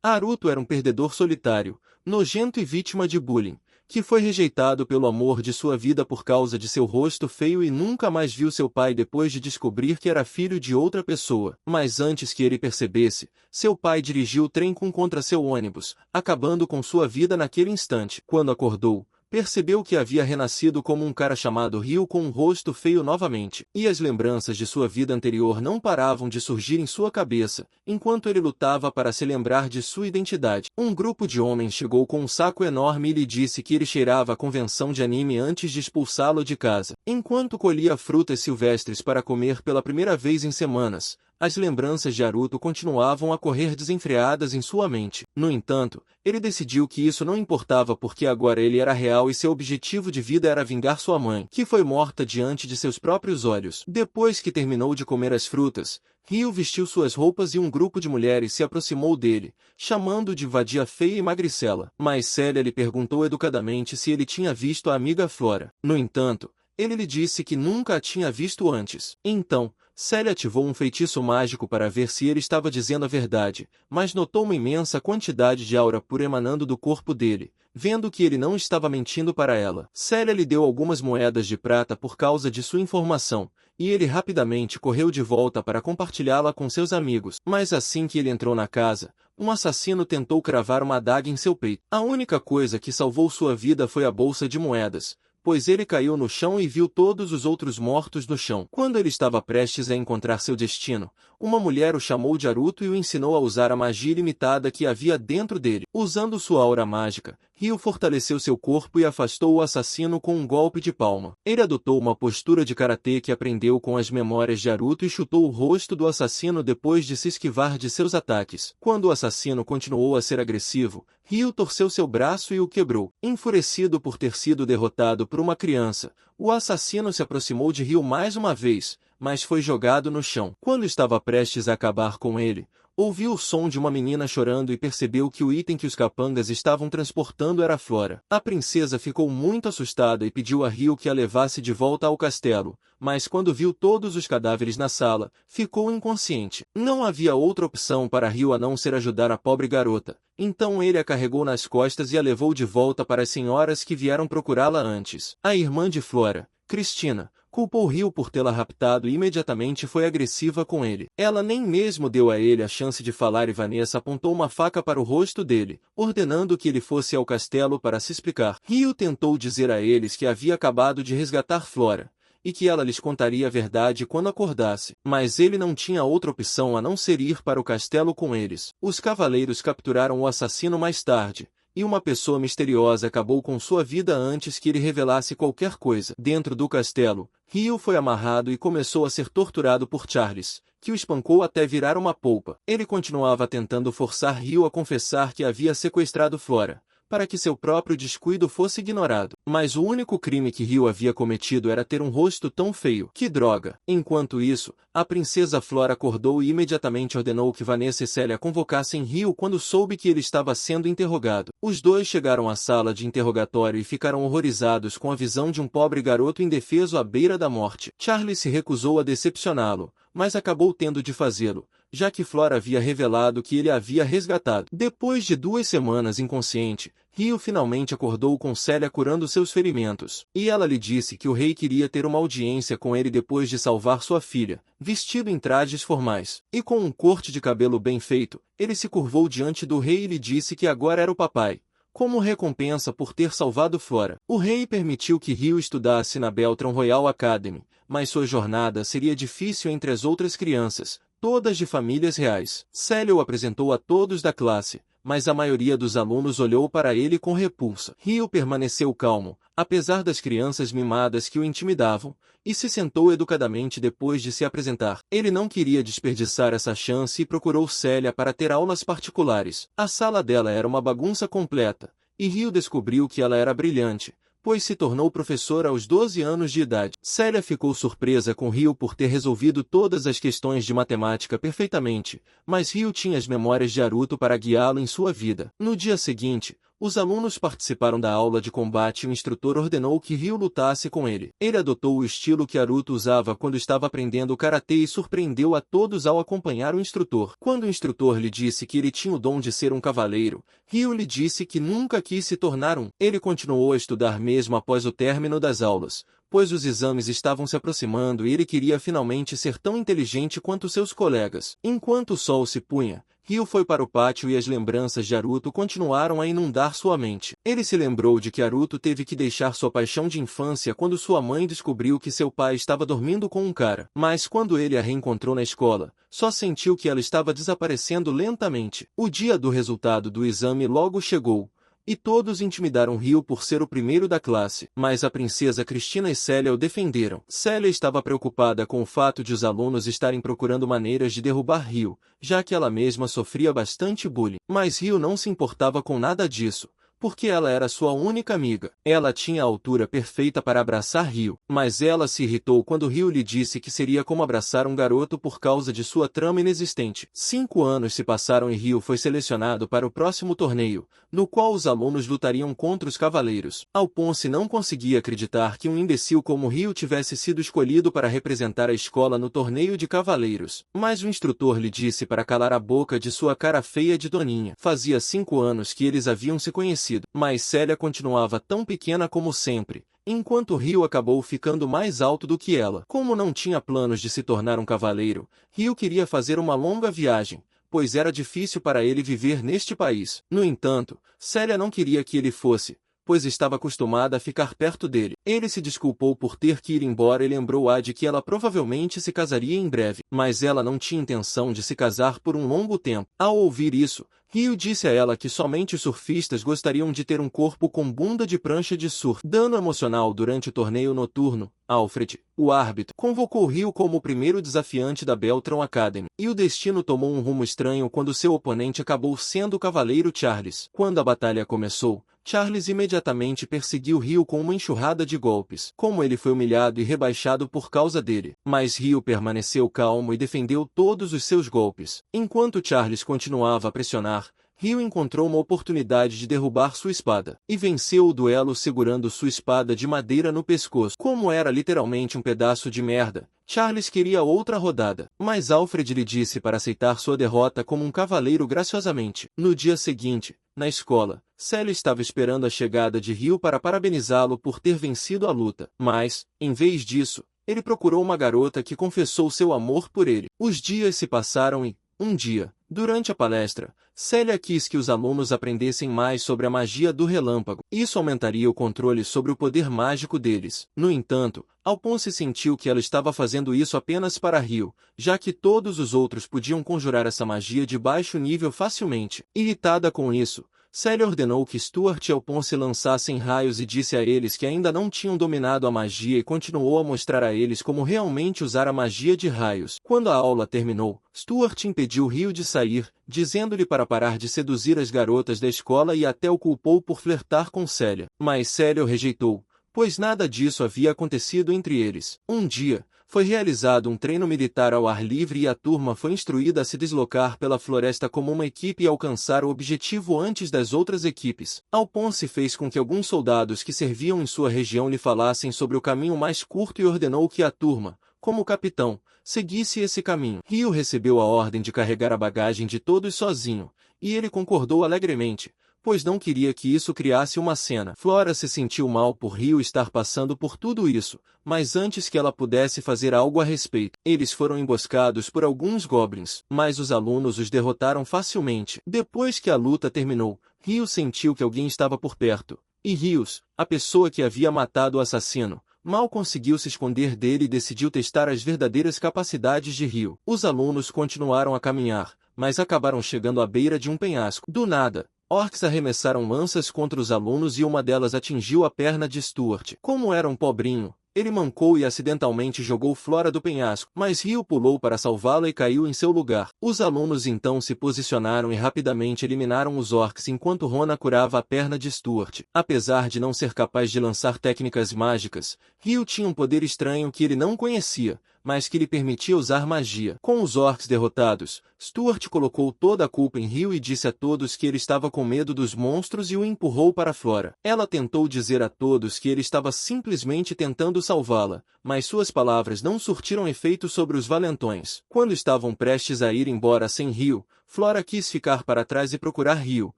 Haruto era um perdedor solitário, nojento e vítima de bullying, que foi rejeitado pelo amor de sua vida por causa de seu rosto feio e nunca mais viu seu pai depois de descobrir que era filho de outra pessoa. Mas antes que ele percebesse, seu pai dirigiu o trem contra seu ônibus, acabando com sua vida naquele instante. Quando acordou, percebeu que havia renascido como um cara chamado Ryu com um rosto feio novamente, e as lembranças de sua vida anterior não paravam de surgir em sua cabeça, enquanto ele lutava para se lembrar de sua identidade. Um grupo de homens chegou com um saco enorme e lhe disse que ele cheirava a convenção de anime antes de expulsá-lo de casa. Enquanto colhia frutas silvestres para comer pela primeira vez em semanas, as lembranças de Haruto continuavam a correr desenfreadas em sua mente. No entanto, ele decidiu que isso não importava porque agora ele era real e seu objetivo de vida era vingar sua mãe, que foi morta diante de seus próprios olhos. Depois que terminou de comer as frutas, Ryu vestiu suas roupas e um grupo de mulheres se aproximou dele, chamando-o de vadia feia e magricela. Mas Célia lhe perguntou educadamente se ele tinha visto a amiga Flora. No entanto, ele lhe disse que nunca a tinha visto antes. Então, Célia ativou um feitiço mágico para ver se ele estava dizendo a verdade, mas notou uma imensa quantidade de aura pura emanando do corpo dele, vendo que ele não estava mentindo para ela. Célia lhe deu algumas moedas de prata por causa de sua informação, e ele rapidamente correu de volta para compartilhá-la com seus amigos. Mas assim que ele entrou na casa, um assassino tentou cravar uma adaga em seu peito. A única coisa que salvou sua vida foi a bolsa de moedas, pois ele caiu no chão e viu todos os outros mortos no chão. Quando ele estava prestes a encontrar seu destino, uma mulher o chamou de Haruto e o ensinou a usar a magia ilimitada que havia dentro dele. Usando sua aura mágica, Ryu fortaleceu seu corpo e afastou o assassino com um golpe de palma. Ele adotou uma postura de karatê que aprendeu com as memórias de Haruto e chutou o rosto do assassino depois de se esquivar de seus ataques. Quando o assassino continuou a ser agressivo, Ryu torceu seu braço e o quebrou. Enfurecido por ter sido derrotado por uma criança, o assassino se aproximou de Ryu mais uma vez, mas foi jogado no chão. Quando estava prestes a acabar com ele, ouviu o som de uma menina chorando e percebeu que o item que os capangas estavam transportando era Flora. A princesa ficou muito assustada e pediu a Ryu que a levasse de volta ao castelo, mas quando viu todos os cadáveres na sala, ficou inconsciente. Não havia outra opção para Ryu a não ser ajudar a pobre garota, então ele a carregou nas costas e a levou de volta para as senhoras que vieram procurá-la antes. A irmã de Flora, Cristina, culpou Ryu por tê-la raptado e imediatamente foi agressiva com ele. Ela nem mesmo deu a ele a chance de falar e Vanessa apontou uma faca para o rosto dele, ordenando que ele fosse ao castelo para se explicar. Ryu tentou dizer a eles que havia acabado de resgatar Flora, e que ela lhes contaria a verdade quando acordasse, mas ele não tinha outra opção a não ser ir para o castelo com eles. Os cavaleiros capturaram o assassino mais tarde, e uma pessoa misteriosa acabou com sua vida antes que ele revelasse qualquer coisa. Dentro do castelo, Ryu foi amarrado e começou a ser torturado por Charles, que o espancou até virar uma polpa. Ele continuava tentando forçar Ryu a confessar que havia sequestrado Flora, para que seu próprio descuido fosse ignorado. Mas o único crime que Ryu havia cometido era ter um rosto tão feio. Que droga! Enquanto isso, a princesa Flora acordou e imediatamente ordenou que Vanessa e Célia convocassem Ryu quando soube que ele estava sendo interrogado. Os dois chegaram à sala de interrogatório e ficaram horrorizados com a visão de um pobre garoto indefeso à beira da morte. Charlie se recusou a decepcioná-lo, mas acabou tendo de fazê-lo, já que Flora havia revelado que ele a havia resgatado. Depois de 2 semanas inconsciente, Ryu finalmente acordou com Célia curando seus ferimentos, e ela lhe disse que o rei queria ter uma audiência com ele depois de salvar sua filha, vestido em trajes formais, e com um corte de cabelo bem feito. Ele se curvou diante do rei e lhe disse que agora era o papai, como recompensa por ter salvado Flora. O rei permitiu que Ryu estudasse na Beltron Royal Academy, mas sua jornada seria difícil entre as outras crianças, todas de famílias reais. Célia o apresentou a todos da classe, mas a maioria dos alunos olhou para ele com repulsa. Ryu permaneceu calmo, apesar das crianças mimadas que o intimidavam, e se sentou educadamente depois de se apresentar. Ele não queria desperdiçar essa chance e procurou Célia para ter aulas particulares. A sala dela era uma bagunça completa, e Ryu descobriu que ela era brilhante, pois se tornou professora aos 12 anos de idade. Célia ficou surpresa com Ryu por ter resolvido todas as questões de matemática perfeitamente, mas Ryu tinha as memórias de Haruto para guiá-lo em sua vida. No dia seguinte, Os alunos participaram da aula de combate e o instrutor ordenou que Ryu lutasse com ele. Ele adotou o estilo que Naruto usava quando estava aprendendo karatê e surpreendeu a todos ao acompanhar o instrutor. Quando o instrutor lhe disse que ele tinha o dom de ser um cavaleiro, Ryu lhe disse que nunca quis se tornar um. Ele continuou a estudar mesmo após o término das aulas, pois os exames estavam se aproximando e ele queria finalmente ser tão inteligente quanto seus colegas. Enquanto o sol se punha, Ryu foi para o pátio e as lembranças de Naruto continuaram a inundar sua mente. Ele se lembrou de que Naruto teve que deixar sua paixão de infância quando sua mãe descobriu que seu pai estava dormindo com um cara. Mas quando ele a reencontrou na escola, só sentiu que ela estava desaparecendo lentamente. O dia do resultado do exame logo chegou, e todos intimidaram Ryu por ser o primeiro da classe, mas a princesa Cristina e Célia o defenderam. Célia estava preocupada com o fato de os alunos estarem procurando maneiras de derrubar Ryu, já que ela mesma sofria bastante bullying. Mas Ryu não se importava com nada disso, porque ela era sua única amiga. Ela tinha a altura perfeita para abraçar Ryu, mas ela se irritou quando Ryu lhe disse que seria como abraçar um garoto por causa de sua trama inexistente. 5 anos se passaram e Ryu foi selecionado para o próximo torneio, no qual os alunos lutariam contra os cavaleiros. Alphonse não conseguia acreditar que um imbecil como Ryu tivesse sido escolhido para representar a escola no torneio de cavaleiros, mas o instrutor lhe disse para calar a boca de sua cara feia de doninha. Fazia 5 anos que eles haviam se conhecido, mas Célia continuava tão pequena como sempre, enquanto Ryu acabou ficando mais alto do que ela. Como não tinha planos de se tornar um cavaleiro, Ryu queria fazer uma longa viagem, pois era difícil para ele viver neste país. No entanto, Célia não queria que ele fosse, pois estava acostumada a ficar perto dele. Ele se desculpou por ter que ir embora e lembrou-a de que ela provavelmente se casaria em breve, mas ela não tinha intenção de se casar por um longo tempo. Ao ouvir isso, Ryu disse a ela que somente os surfistas gostariam de ter um corpo com bunda de prancha de surf. Dano emocional durante o torneio noturno, Alfred, o árbitro, convocou Ryu como o primeiro desafiante da Beltron Academy, e o destino tomou um rumo estranho quando seu oponente acabou sendo o cavaleiro Charles. Quando a batalha começou, Charles imediatamente perseguiu Ryu com uma enxurrada de golpes. Como ele foi humilhado e rebaixado por causa dele, mas Ryu permaneceu calmo e defendeu todos os seus golpes. Enquanto Charles continuava a pressionar, Ryu encontrou uma oportunidade de derrubar sua espada, e venceu o duelo segurando sua espada de madeira no pescoço. Como era literalmente um pedaço de merda, Charles queria outra rodada, mas Alfred lhe disse para aceitar sua derrota como um cavaleiro graciosamente. No dia seguinte, na escola, Célia estava esperando a chegada de Ryu para parabenizá-lo por ter vencido a luta, mas, em vez disso, ele procurou uma garota que confessou seu amor por ele. Os dias se passaram e, um dia, durante a palestra, Célia quis que os alunos aprendessem mais sobre a magia do relâmpago. Isso aumentaria o controle sobre o poder mágico deles. No entanto, Alphonse sentiu que ela estava fazendo isso apenas para Ryu, já que todos os outros podiam conjurar essa magia de baixo nível facilmente. Irritada com isso, Célia ordenou que Stuart e Alphonse lançassem raios e disse a eles que ainda não tinham dominado a magia e continuou a mostrar a eles como realmente usar a magia de raios. Quando a aula terminou, Stuart impediu Ryu de sair, dizendo-lhe para parar de seduzir as garotas da escola e até o culpou por flertar com Célia. Mas Célia o rejeitou, pois nada disso havia acontecido entre eles. Um dia, foi realizado um treino militar ao ar livre e a turma foi instruída a se deslocar pela floresta como uma equipe e alcançar o objetivo antes das outras equipes. Alphonse fez com que alguns soldados que serviam em sua região lhe falassem sobre o caminho mais curto e ordenou que a turma, como capitão, seguisse esse caminho. Ryu recebeu a ordem de carregar a bagagem de todos sozinho, e ele concordou alegremente, pois não queria que isso criasse uma cena. Flora se sentiu mal por Ryu estar passando por tudo isso, mas antes que ela pudesse fazer algo a respeito, eles foram emboscados por alguns goblins, mas os alunos os derrotaram facilmente. Depois que a luta terminou, Ryu sentiu que alguém estava por perto, e Ryus, a pessoa que havia matado o assassino, mal conseguiu se esconder dele e decidiu testar as verdadeiras capacidades de Ryu. Os alunos continuaram a caminhar, mas acabaram chegando à beira de um penhasco. Do nada, orcs arremessaram lanças contra os alunos e uma delas atingiu a perna de Stuart. Como era um pobrinho, ele mancou e acidentalmente jogou Flora do penhasco, mas Ryu pulou para salvá-la e caiu em seu lugar. Os alunos então se posicionaram e rapidamente eliminaram os orcs enquanto Rona curava a perna de Stuart. Apesar de não ser capaz de lançar técnicas mágicas, Ryu tinha um poder estranho que ele não conhecia, mas que lhe permitia usar magia. Com os orcs derrotados, Stuart colocou toda a culpa em Rio e disse a todos que ele estava com medo dos monstros e o empurrou para fora. Ela tentou dizer a todos que ele estava simplesmente tentando salvá-la, mas suas palavras não surtiram efeito sobre os valentões. Quando estavam prestes a ir embora sem Rio, Flora quis ficar para trás e procurar Rio,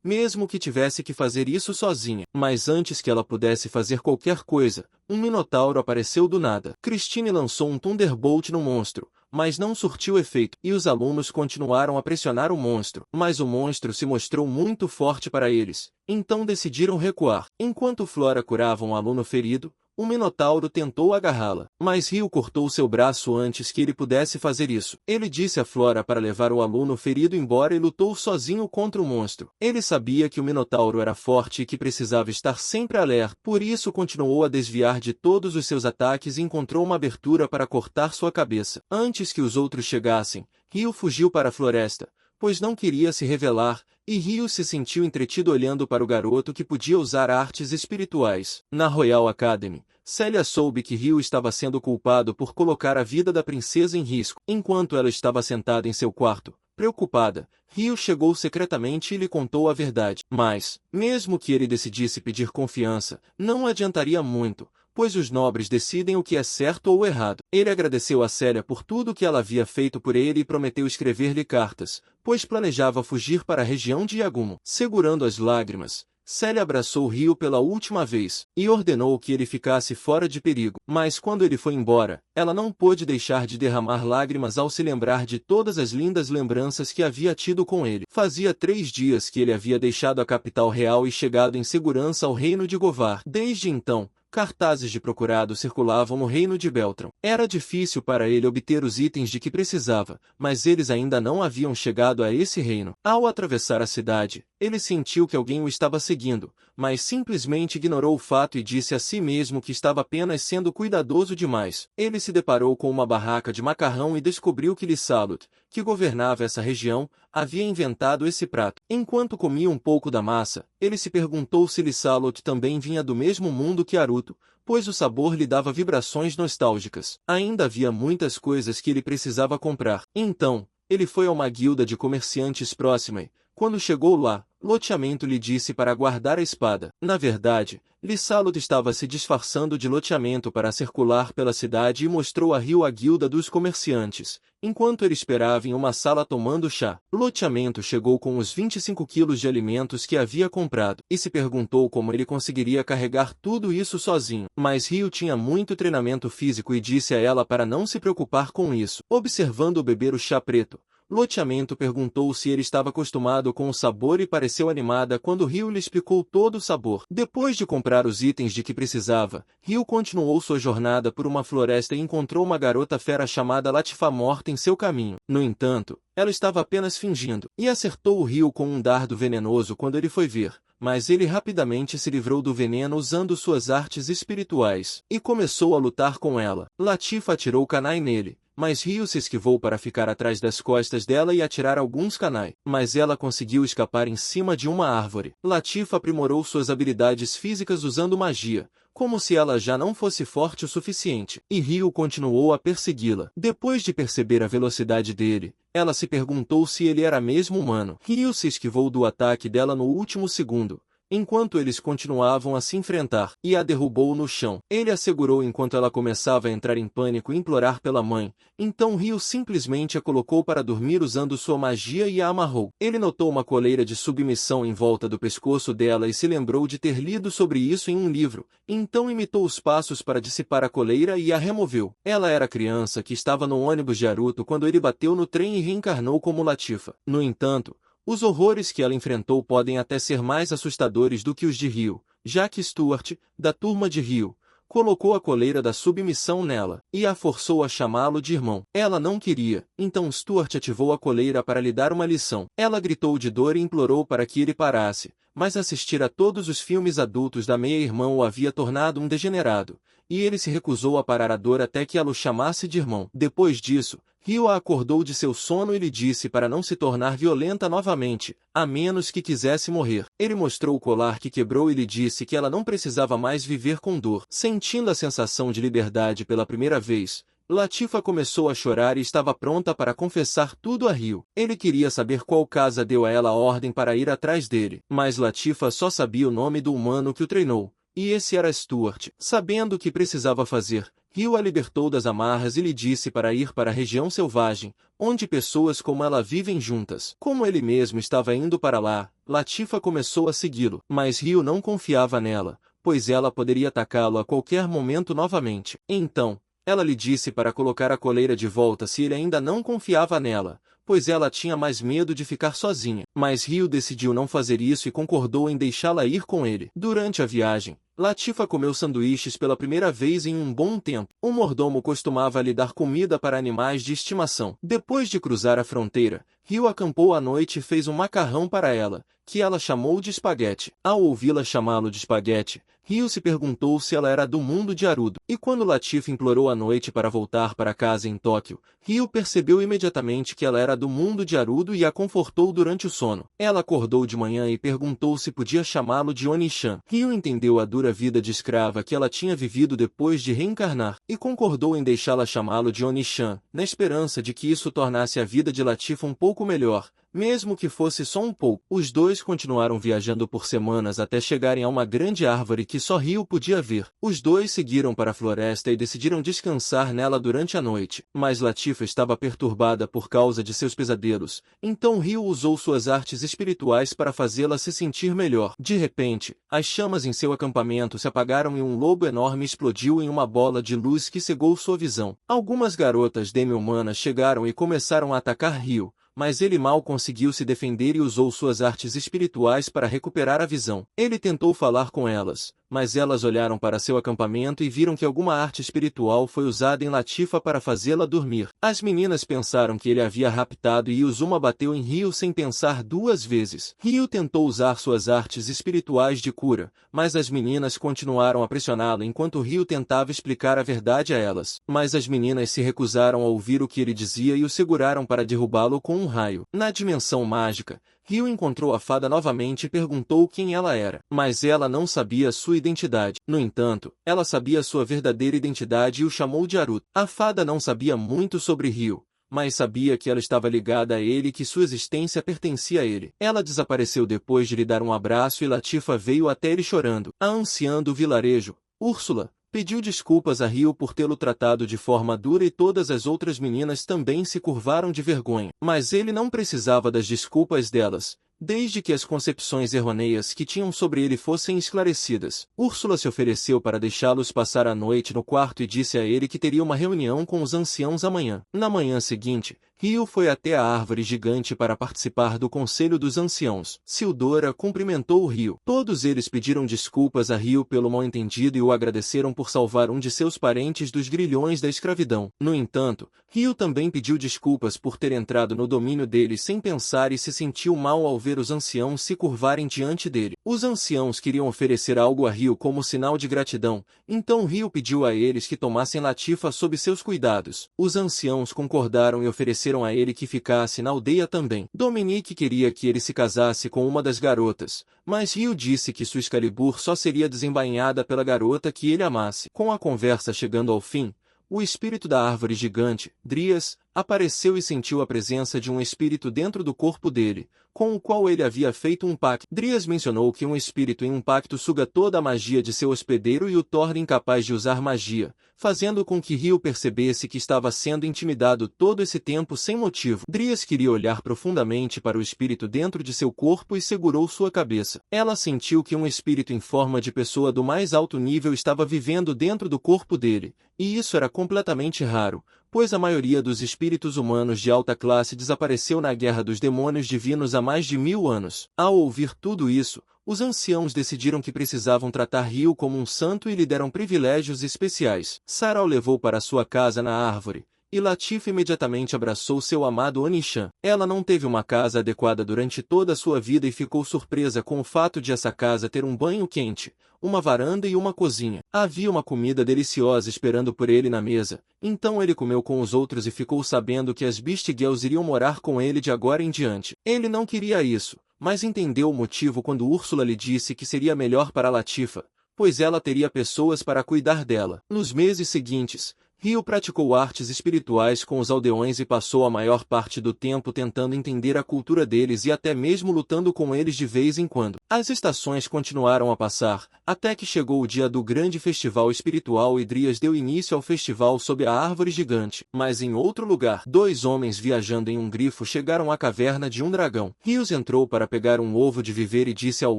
mesmo que tivesse que fazer isso sozinha. Mas antes que ela pudesse fazer qualquer coisa, um minotauro apareceu do nada. Christine lançou um Thunderbolt no monstro, mas não surtiu efeito, e os alunos continuaram a pressionar o monstro. Mas o monstro se mostrou muito forte para eles, então decidiram recuar. Enquanto Flora curava um aluno ferido, o Minotauro tentou agarrá-la, mas Rio cortou seu braço antes que ele pudesse fazer isso. Ele disse a Flora para levar o aluno ferido embora e lutou sozinho contra o monstro. Ele sabia que o Minotauro era forte e que precisava estar sempre alerta, por isso continuou a desviar de todos os seus ataques e encontrou uma abertura para cortar sua cabeça. Antes que os outros chegassem, Rio fugiu para a floresta, pois não queria se revelar, e Rio se sentiu entretido olhando para o garoto que podia usar artes espirituais. Na Royal Academy, Celia soube que Rio estava sendo culpado por colocar a vida da princesa em risco. Enquanto ela estava sentada em seu quarto, preocupada, Rio chegou secretamente e lhe contou a verdade. Mas, mesmo que ele decidisse pedir confiança, não adiantaria muito, pois os nobres decidem o que é certo ou errado. Ele agradeceu a Celia por tudo que ela havia feito por ele e prometeu escrever-lhe cartas, pois planejava fugir para a região de Yagumo. Segurando as lágrimas, Celia abraçou Rio pela última vez, e ordenou que ele ficasse fora de perigo. Mas quando ele foi embora, ela não pôde deixar de derramar lágrimas ao se lembrar de todas as lindas lembranças que havia tido com ele. Fazia 3 dias que ele havia deixado a capital real e chegado em segurança ao reino de Govar. Desde então, cartazes de procurado circulavam no reino de Beltron. Era difícil para ele obter os itens de que precisava, mas eles ainda não haviam chegado a esse reino. Ao atravessar a cidade, ele sentiu que alguém o estava seguindo, mas simplesmente ignorou o fato e disse a si mesmo que estava apenas sendo cuidadoso demais. Ele se deparou com uma barraca de macarrão e descobriu que Lissalot, que governava essa região, havia inventado esse prato. Enquanto comia um pouco da massa, ele se perguntou se Lissalot também vinha do mesmo mundo que Aruto, pois o sabor lhe dava vibrações nostálgicas. Ainda havia muitas coisas que ele precisava comprar. Então, ele foi a uma guilda de comerciantes próxima e, quando chegou lá, Loteamento lhe disse para guardar a espada. Na verdade, Lissalot estava se disfarçando de Loteamento para circular pela cidade e mostrou a Rio a guilda dos comerciantes, enquanto ele esperava em uma sala tomando chá. Loteamento chegou com os 25 quilos de alimentos que havia comprado, e se perguntou como ele conseguiria carregar tudo isso sozinho. Mas Rio tinha muito treinamento físico e disse a ela para não se preocupar com isso. Observando beber o chá preto, Loteamento perguntou se ele estava acostumado com o sabor e pareceu animada quando Rio lhe explicou todo o sabor. Depois de comprar os itens de que precisava, Rio continuou sua jornada por uma floresta e encontrou uma garota fera chamada Latifa morta em seu caminho. No entanto, ela estava apenas fingindo, e acertou o Rio com um dardo venenoso quando ele foi ver. Mas ele rapidamente se livrou do veneno usando suas artes espirituais, e começou a lutar com ela. Latifa atirou Kanai nele, mas Rio se esquivou para ficar atrás das costas dela e atirar alguns Kanai. Mas ela conseguiu escapar em cima de uma árvore. Latifa aprimorou suas habilidades físicas usando magia, como se ela já não fosse forte o suficiente, e Rio continuou a persegui-la. Depois de perceber a velocidade dele, ela se perguntou se ele era mesmo humano. Rio se esquivou do ataque dela no último segundo, enquanto eles continuavam a se enfrentar, e a derrubou no chão. Ele a segurou enquanto ela começava a entrar em pânico e implorar pela mãe, então Rio simplesmente a colocou para dormir usando sua magia e a amarrou. Ele notou uma coleira de submissão em volta do pescoço dela e se lembrou de ter lido sobre isso em um livro, então imitou os passos para dissipar a coleira e a removeu. Ela era criança que estava no ônibus de Aruto quando ele bateu no trem e reencarnou como Latifa. No entanto, os horrores que ela enfrentou podem até ser mais assustadores do que os de Rio, já que Stuart, da turma de Rio, colocou a coleira da submissão nela, e a forçou a chamá-lo de irmão. Ela não queria, então Stuart ativou a coleira para lhe dar uma lição. Ela gritou de dor e implorou para que ele parasse, mas assistir a todos os filmes adultos da meia-irmã o havia tornado um degenerado, e ele se recusou a parar a dor até que ela o chamasse de irmão. Depois disso, Rio a acordou de seu sono e lhe disse para não se tornar violenta novamente, a menos que quisesse morrer. Ele mostrou o colar que quebrou e lhe disse que ela não precisava mais viver com dor. Sentindo a sensação de liberdade pela primeira vez, Latifa começou a chorar e estava pronta para confessar tudo a Rio. Ele queria saber qual casa deu a ela a ordem para ir atrás dele, mas Latifa só sabia o nome do humano que o treinou, e esse era Stuart. Sabendo o que precisava fazer, Rio a libertou das amarras e lhe disse para ir para a região selvagem, onde pessoas como ela vivem juntas. Como ele mesmo estava indo para lá, Latifa começou a segui-lo, mas Rio não confiava nela, pois ela poderia atacá-lo a qualquer momento novamente. Então, ela lhe disse para colocar a coleira de volta se ele ainda não confiava nela, pois ela tinha mais medo de ficar sozinha. Mas Rio decidiu não fazer isso e concordou em deixá-la ir com ele. Durante a viagem, Latifa comeu sanduíches pela primeira vez em um bom tempo. O mordomo costumava lhe dar comida para animais de estimação. Depois de cruzar a fronteira, Rio acampou à noite e fez um macarrão para ela, que ela chamou de espaguete. Ao ouvi-la chamá-lo de espaguete, Rio se perguntou se ela era do mundo de Arudo. E quando Latifa implorou à noite para voltar para casa em Tóquio, Rio percebeu imediatamente que ela era do mundo de Arudo e a confortou durante o sono. Ela acordou de manhã e perguntou se podia chamá-lo de Onichan. Rio entendeu a dura vida de escrava que ela tinha vivido depois de reencarnar, e concordou em deixá-la chamá-lo de Onichan, na esperança de que isso tornasse a vida de Latifa um pouco melhor, mesmo que fosse só um pouco. Os dois continuaram viajando por semanas até chegarem a uma grande árvore que só Rio podia ver. Os dois seguiram para a floresta e decidiram descansar nela durante a noite. Mas Latifa estava perturbada por causa de seus pesadelos, então Rio usou suas artes espirituais para fazê-la se sentir melhor. De repente, as chamas em seu acampamento se apagaram e um lobo enorme explodiu em uma bola de luz que cegou sua visão. Algumas garotas demi-humanas chegaram e começaram a atacar Rio, mas ele mal conseguiu se defender e usou suas artes espirituais para recuperar a visão. Ele tentou falar com elas, mas elas olharam para seu acampamento e viram que alguma arte espiritual foi usada em Latifa para fazê-la dormir. As meninas pensaram que ele havia raptado e Uzuma bateu em Rio sem pensar duas vezes. Rio tentou usar suas artes espirituais de cura, mas as meninas continuaram a pressioná-lo enquanto Rio tentava explicar a verdade a elas. Mas as meninas se recusaram a ouvir o que ele dizia e o seguraram para derrubá-lo com um raio. Na dimensão mágica, Rio encontrou a fada novamente e perguntou quem ela era, mas ela não sabia sua identidade. No entanto, ela sabia sua verdadeira identidade e o chamou de Aruto. A fada não sabia muito sobre Rio, mas sabia que ela estava ligada a ele e que sua existência pertencia a ele. Ela desapareceu depois de lhe dar um abraço e Latifa veio até ele chorando. A anciã do vilarejo, Úrsula, pediu desculpas a Rio por tê-lo tratado de forma dura e todas as outras meninas também se curvaram de vergonha. Mas ele não precisava das desculpas delas, desde que as concepções errôneas que tinham sobre ele fossem esclarecidas. Úrsula se ofereceu para deixá-los passar a noite no quarto e disse a ele que teria uma reunião com os anciãos amanhã. Na manhã seguinte, Rio foi até a árvore gigante para participar do conselho dos anciãos. Sildora cumprimentou o Rio. Todos eles pediram desculpas a Rio pelo mal-entendido e o agradeceram por salvar um de seus parentes dos grilhões da escravidão. No entanto, Rio também pediu desculpas por ter entrado no domínio deles sem pensar e se sentiu mal ao ver os anciãos se curvarem diante dele. Os anciãos queriam oferecer algo a Rio como sinal de gratidão, então Rio pediu a eles que tomassem Latifa sob seus cuidados. Os anciãos concordaram e ofereceram a ele que ficasse na aldeia também. Dominique queria que ele se casasse com uma das garotas, mas Rio disse que sua Excalibur só seria desembainhada pela garota que ele amasse. Com a conversa chegando ao fim, o espírito da árvore gigante, Drias, apareceu e sentiu a presença de um espírito dentro do corpo dele, com o qual ele havia feito um pacto. Drias mencionou que um espírito em um pacto suga toda a magia de seu hospedeiro e o torna incapaz de usar magia, fazendo com que Rio percebesse que estava sendo intimidado todo esse tempo sem motivo. Drias queria olhar profundamente para o espírito dentro de seu corpo e segurou sua cabeça. Ela sentiu que um espírito em forma de pessoa do mais alto nível estava vivendo dentro do corpo dele, e isso era completamente raro, pois a maioria dos espíritos humanos de alta classe desapareceu na Guerra dos Demônios Divinos há mais de 1000 anos. Ao ouvir tudo isso, os anciãos decidiram que precisavam tratar Rio como um santo e lhe deram privilégios especiais. Sarah o levou para sua casa na árvore, e Latifa imediatamente abraçou seu amado Onichan. Ela não teve uma casa adequada durante toda a sua vida e ficou surpresa com o fato de essa casa ter um banho quente, uma varanda e uma cozinha. Havia uma comida deliciosa esperando por ele na mesa, então ele comeu com os outros e ficou sabendo que as Beast Girls iriam morar com ele de agora em diante. Ele não queria isso, mas entendeu o motivo quando Úrsula lhe disse que seria melhor para Latifa, pois ela teria pessoas para cuidar dela. Nos meses seguintes, Rio praticou artes espirituais com os aldeões e passou a maior parte do tempo tentando entender a cultura deles e até mesmo lutando com eles de vez em quando. As estações continuaram a passar, até que chegou o dia do grande festival espiritual e Drias deu início ao festival sob a árvore gigante. Mas em outro lugar, dois homens viajando em um grifo chegaram à caverna de um dragão. Rios entrou para pegar um ovo de viver e disse ao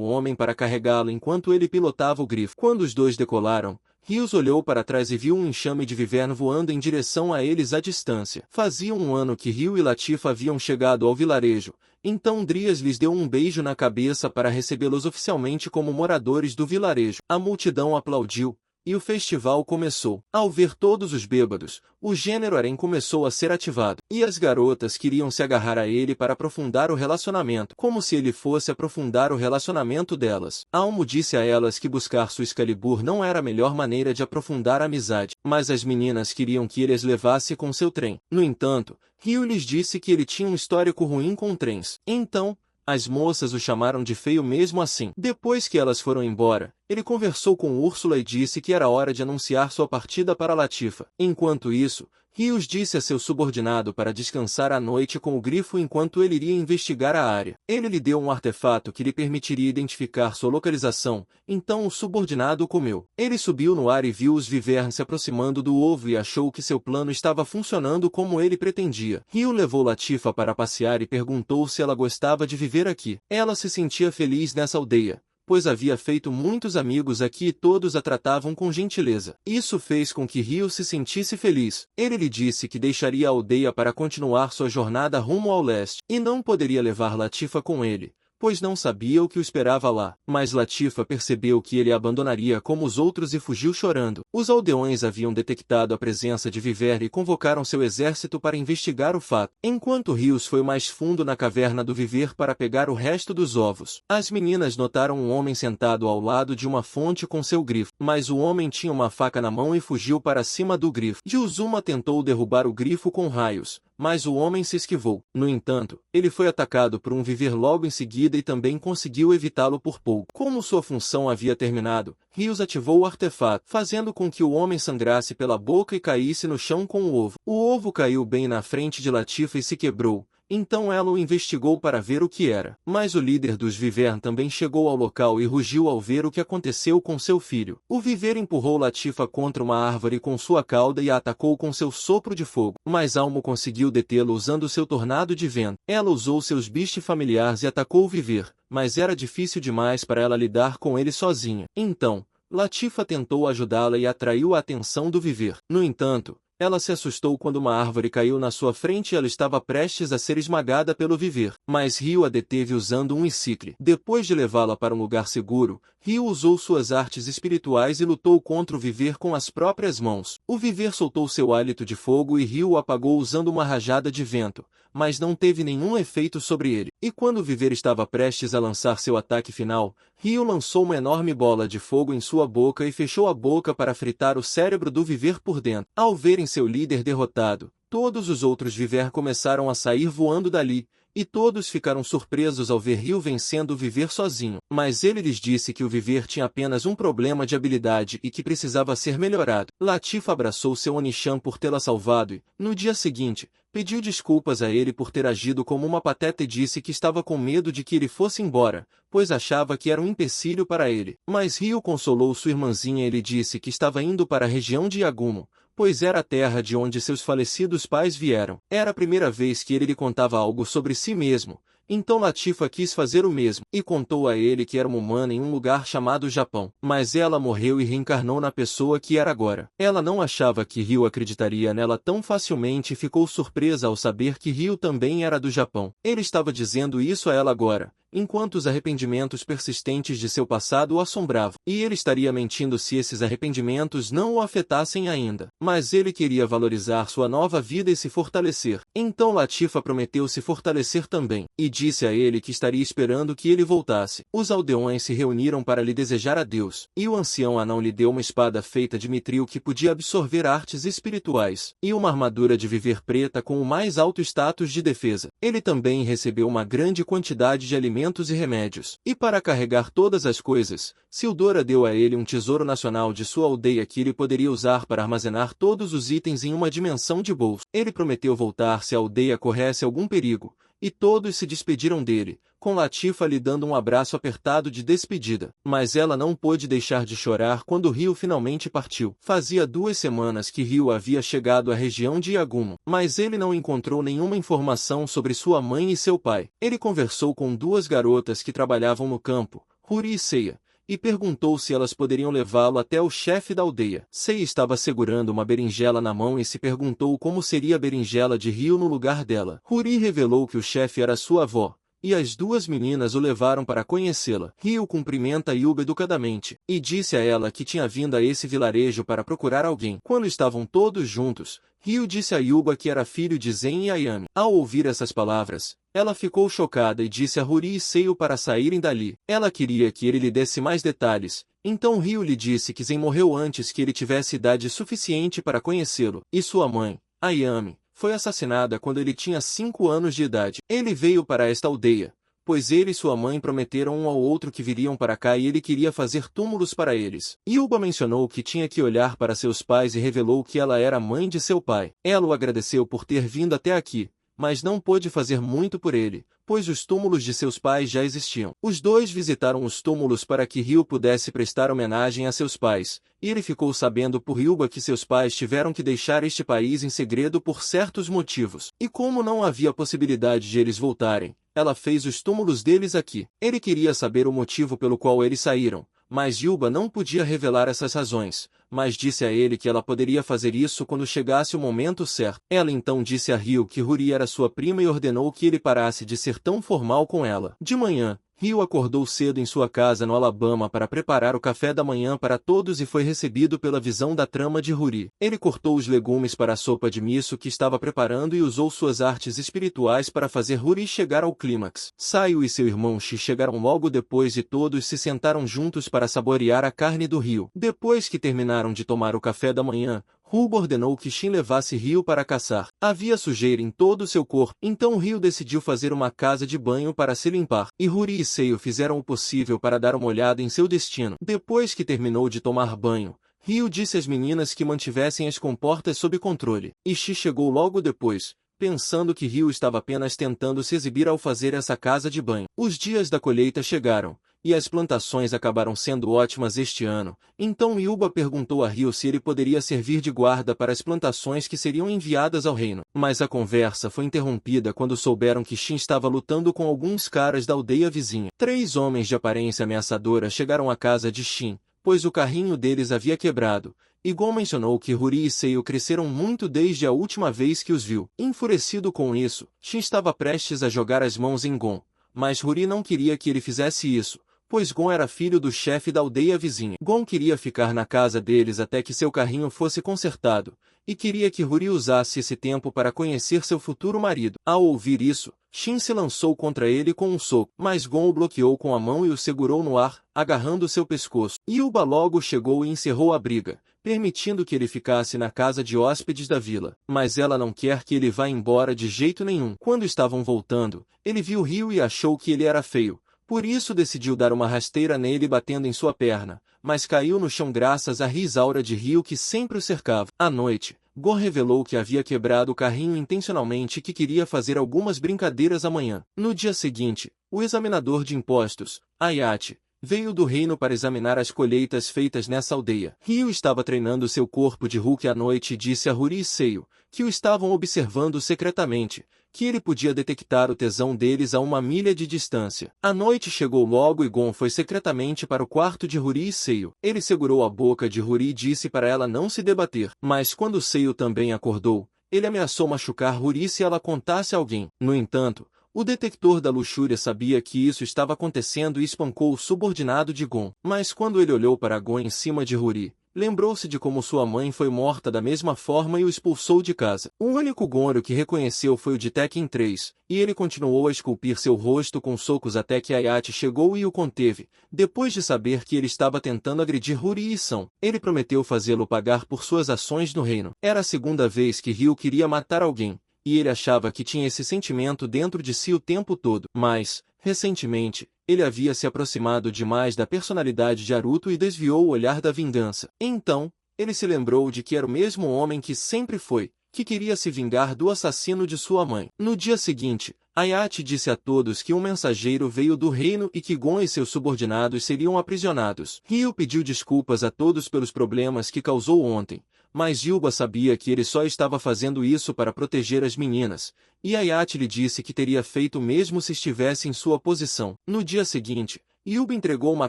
homem para carregá-lo enquanto ele pilotava o grifo. Quando os dois decolaram, Rios olhou para trás e viu um enxame de viverno voando em direção a eles à distância. Fazia um ano que Rio e Latifa haviam chegado ao vilarejo, então Drias lhes deu um beijo na cabeça para recebê-los oficialmente como moradores do vilarejo. A multidão aplaudiu, e o festival começou. Ao ver todos os bêbados, o gênero harém começou a ser ativado, e as garotas queriam se agarrar a ele para aprofundar o relacionamento, como se ele fosse aprofundar o relacionamento delas. Almo disse a elas que buscar sua Excalibur não era a melhor maneira de aprofundar a amizade, mas as meninas queriam que ele as levasse com seu trem. No entanto, Rio lhes disse que ele tinha um histórico ruim com trens. Então, as moças o chamaram de feio mesmo assim. Depois que elas foram embora, ele conversou com Úrsula e disse que era hora de anunciar sua partida para Latifa. Enquanto isso, Rios disse a seu subordinado para descansar à noite com o grifo enquanto ele iria investigar a área. Ele lhe deu um artefato que lhe permitiria identificar sua localização, então o subordinado o comeu. Ele subiu no ar e viu os Vivern se aproximando do ovo e achou que seu plano estava funcionando como ele pretendia. Rio levou Latifa para passear e perguntou se ela gostava de viver aqui. Ela se sentia feliz nessa aldeia, pois havia feito muitos amigos aqui e todos a tratavam com gentileza. Isso fez com que Rio se sentisse feliz. Ele lhe disse que deixaria a aldeia para continuar sua jornada rumo ao leste, e não poderia levar Latifa com ele, pois não sabia o que o esperava lá. Mas Latifa percebeu que ele a abandonaria como os outros e fugiu chorando. Os aldeões haviam detectado a presença de Viver e convocaram seu exército para investigar o fato. Enquanto Rios foi mais fundo na caverna do Viver para pegar o resto dos ovos, as meninas notaram um homem sentado ao lado de uma fonte com seu grifo. Mas o homem tinha uma faca na mão e fugiu para cima do grifo. Juzuma tentou derrubar o grifo com raios, mas o homem se esquivou. No entanto, ele foi atacado por um Viver logo em seguida e também conseguiu evitá-lo por pouco. Como sua função havia terminado, Rios ativou o artefato, fazendo com que o homem sangrasse pela boca e caísse no chão com o ovo. O ovo caiu bem na frente de Latifa e se quebrou. Então ela o investigou para ver o que era. Mas o líder dos Vivern também chegou ao local e rugiu ao ver o que aconteceu com seu filho. O Viver empurrou Latifa contra uma árvore com sua cauda e a atacou com seu sopro de fogo. Mas Almo conseguiu detê-lo usando seu tornado de vento. Ela usou seus bichos familiares e atacou o Viver, mas era difícil demais para ela lidar com ele sozinha. Então, Latifa tentou ajudá-la e atraiu a atenção do Viver. No entanto, ela se assustou quando uma árvore caiu na sua frente e ela estava prestes a ser esmagada pelo Viver. Mas Rio a deteve usando um Icicle. Depois de levá-la para um lugar seguro, Rio usou suas artes espirituais e lutou contra o Viver com as próprias mãos. O Viver soltou seu hálito de fogo e Rio o apagou usando uma rajada de vento, mas não teve nenhum efeito sobre ele. E quando o Viver estava prestes a lançar seu ataque final, Rio lançou uma enorme bola de fogo em sua boca e fechou a boca para fritar o cérebro do Viver por dentro. Ao verem seu líder derrotado, todos os outros Viver começaram a sair voando dali, e todos ficaram surpresos ao ver Rio vencendo o Viver sozinho. Mas ele lhes disse que o Viver tinha apenas um problema de habilidade e que precisava ser melhorado. Latifa abraçou seu Onichan por tê-la salvado e, no dia seguinte, pediu desculpas a ele por ter agido como uma pateta e disse que estava com medo de que ele fosse embora, pois achava que era um empecilho para ele. Mas Rio consolou sua irmãzinha e lhe disse que estava indo para a região de Yagumo, pois era a terra de onde seus falecidos pais vieram. Era a primeira vez que ele lhe contava algo sobre si mesmo, então Latifa quis fazer o mesmo, e contou a ele que era uma humana em um lugar chamado Japão. Mas ela morreu e reencarnou na pessoa que era agora. Ela não achava que Rio acreditaria nela tão facilmente e ficou surpresa ao saber que Rio também era do Japão. Ele estava dizendo isso a ela agora, enquanto os arrependimentos persistentes de seu passado o assombravam. E ele estaria mentindo se esses arrependimentos não o afetassem ainda. Mas ele queria valorizar sua nova vida e se fortalecer. Então Latifa prometeu se fortalecer também, e disse a ele que estaria esperando que ele voltasse. Os aldeões se reuniram para lhe desejar adeus, e o ancião anão lhe deu uma espada feita de mitril que podia absorver artes espirituais, e uma armadura de viver preta com o mais alto status de defesa. Ele também recebeu uma grande quantidade de alimentos e remédios. E para carregar todas as coisas, Sildora deu a ele um tesouro nacional de sua aldeia que ele poderia usar para armazenar todos os itens em uma dimensão de bolso. Ele prometeu voltar se a aldeia corresse algum perigo, e todos se despediram dele, com Latifa lhe dando um abraço apertado de despedida. Mas ela não pôde deixar de chorar quando Rio finalmente partiu. Fazia 2 semanas que Rio havia chegado à região de Yagumo, mas ele não encontrou nenhuma informação sobre sua mãe e seu pai. Ele conversou com 2 garotas que trabalhavam no campo, Ruri e Seiya, e perguntou se elas poderiam levá-lo até o chefe da aldeia. Sei estava segurando uma berinjela na mão e se perguntou como seria a berinjela de Rio no lugar dela. Ruri revelou que o chefe era sua avó, e as 2 meninas o levaram para conhecê-la. Rio cumprimenta Yuba educadamente, e disse a ela que tinha vindo a esse vilarejo para procurar alguém. Quando estavam todos juntos, Rio disse a Yuba que era filho de Zen e Ayami. Ao ouvir essas palavras, ela ficou chocada e disse a Ruri e Seiyu para saírem dali. Ela queria que ele lhe desse mais detalhes, então Rio lhe disse que Zen morreu antes que ele tivesse idade suficiente para conhecê-lo, e sua mãe, Ayami, foi assassinada quando ele tinha 5 anos de idade. Ele veio para esta aldeia, pois ele e sua mãe prometeram um ao outro que viriam para cá e ele queria fazer túmulos para eles. Yuba mencionou que tinha que olhar para seus pais e revelou que ela era mãe de seu pai. Ela o agradeceu por ter vindo até aqui, mas não pôde fazer muito por ele, pois os túmulos de seus pais já existiam. Os 2 visitaram os túmulos para que Ryu pudesse prestar homenagem a seus pais, e ele ficou sabendo por Ryuba que seus pais tiveram que deixar este país em segredo por certos motivos. E como não havia possibilidade de eles voltarem, ela fez os túmulos deles aqui. Ele queria saber o motivo pelo qual eles saíram, mas Yuba não podia revelar essas razões, mas disse a ele que ela poderia fazer isso quando chegasse o momento certo. Ela então disse a Ryu que Ruri era sua prima e ordenou que ele parasse de ser tão formal com ela. De manhã, Ryu acordou cedo em sua casa no Alabama para preparar o café da manhã para todos e foi recebido pela visão da trama de Ruri. Ele cortou os legumes para a sopa de miso que estava preparando e usou suas artes espirituais para fazer Ruri chegar ao clímax. Sayu e seu irmão Shi chegaram logo depois e todos se sentaram juntos para saborear a carne do Ryu. Depois que terminaram de tomar o café da manhã, Ruba ordenou que Shin levasse Ryu para caçar. Havia sujeira em todo o seu corpo, então Ryu decidiu fazer uma casa de banho para se limpar, e Ruri e Seiyu fizeram o possível para dar uma olhada em seu destino. Depois que terminou de tomar banho, Ryu disse às meninas que mantivessem as comportas sob controle, e Shi chegou logo depois, pensando que Ryu estava apenas tentando se exibir ao fazer essa casa de banho. Os dias da colheita chegaram, e as plantações acabaram sendo ótimas este ano, então Yuba perguntou a Ryu se ele poderia servir de guarda para as plantações que seriam enviadas ao reino. Mas a conversa foi interrompida quando souberam que Shin estava lutando com alguns caras da aldeia vizinha. 3 homens de aparência ameaçadora chegaram à casa de Shin, pois o carrinho deles havia quebrado, e Gon mencionou que Ruri e Seiyu cresceram muito desde a última vez que os viu. Enfurecido com isso, Shin estava prestes a jogar as mãos em Gon, mas Ruri não queria que ele fizesse isso, pois Gon era filho do chefe da aldeia vizinha. Gon queria ficar na casa deles até que seu carrinho fosse consertado, e queria que Ruri usasse esse tempo para conhecer seu futuro marido. Ao ouvir isso, Shin se lançou contra ele com um soco, mas Gon o bloqueou com a mão e o segurou no ar, agarrando seu pescoço. Yuba logo chegou e encerrou a briga, permitindo que ele ficasse na casa de hóspedes da vila. Mas ela não quer que ele vá embora de jeito nenhum. Quando estavam voltando, ele viu Ryu e achou que ele era feio. Por isso decidiu dar uma rasteira nele batendo em sua perna, mas caiu no chão graças à risaura de Ryu que sempre o cercava. À noite, Gon revelou que havia quebrado o carrinho intencionalmente e que queria fazer algumas brincadeiras amanhã. No dia seguinte, o examinador de impostos, Ayate, veio do reino para examinar as colheitas feitas nessa aldeia. Ryu estava treinando seu corpo de Hulk à noite e disse a Ruri e Seiyu, que o estavam observando secretamente, que ele podia detectar o tesão deles a 1 milha de distância. A noite chegou logo e Gon foi secretamente para o quarto de Ruri e Seiyu. Ele segurou a boca de Ruri e disse para ela não se debater. Mas quando Seiyu também acordou, ele ameaçou machucar Ruri se ela contasse a alguém. No entanto, o detector da luxúria sabia que isso estava acontecendo e espancou o subordinado de Gon. Mas quando ele olhou para Gon em cima de Ruri, lembrou-se de como sua mãe foi morta da mesma forma e o expulsou de casa. O único Gonryo que reconheceu foi o de Tekken 3, e ele continuou a esculpir seu rosto com socos até que Ayate chegou e o conteve. Depois de saber que ele estava tentando agredir Huri e São, ele prometeu fazê-lo pagar por suas ações no reino. Era a segunda vez que Ryu queria matar alguém, e ele achava que tinha esse sentimento dentro de si o tempo todo. Mas, recentemente, ele havia se aproximado demais da personalidade de Naruto e desviou o olhar da vingança. Então, ele se lembrou de que era o mesmo homem que sempre foi, que queria se vingar do assassino de sua mãe. No dia seguinte, Ayate disse a todos que um mensageiro veio do reino e que Gon e seus subordinados seriam aprisionados. Ryu pediu desculpas a todos pelos problemas que causou ontem, mas Yuba sabia que ele só estava fazendo isso para proteger as meninas, e Ayate lhe disse que teria feito o mesmo se estivesse em sua posição. No dia seguinte, Yuba entregou uma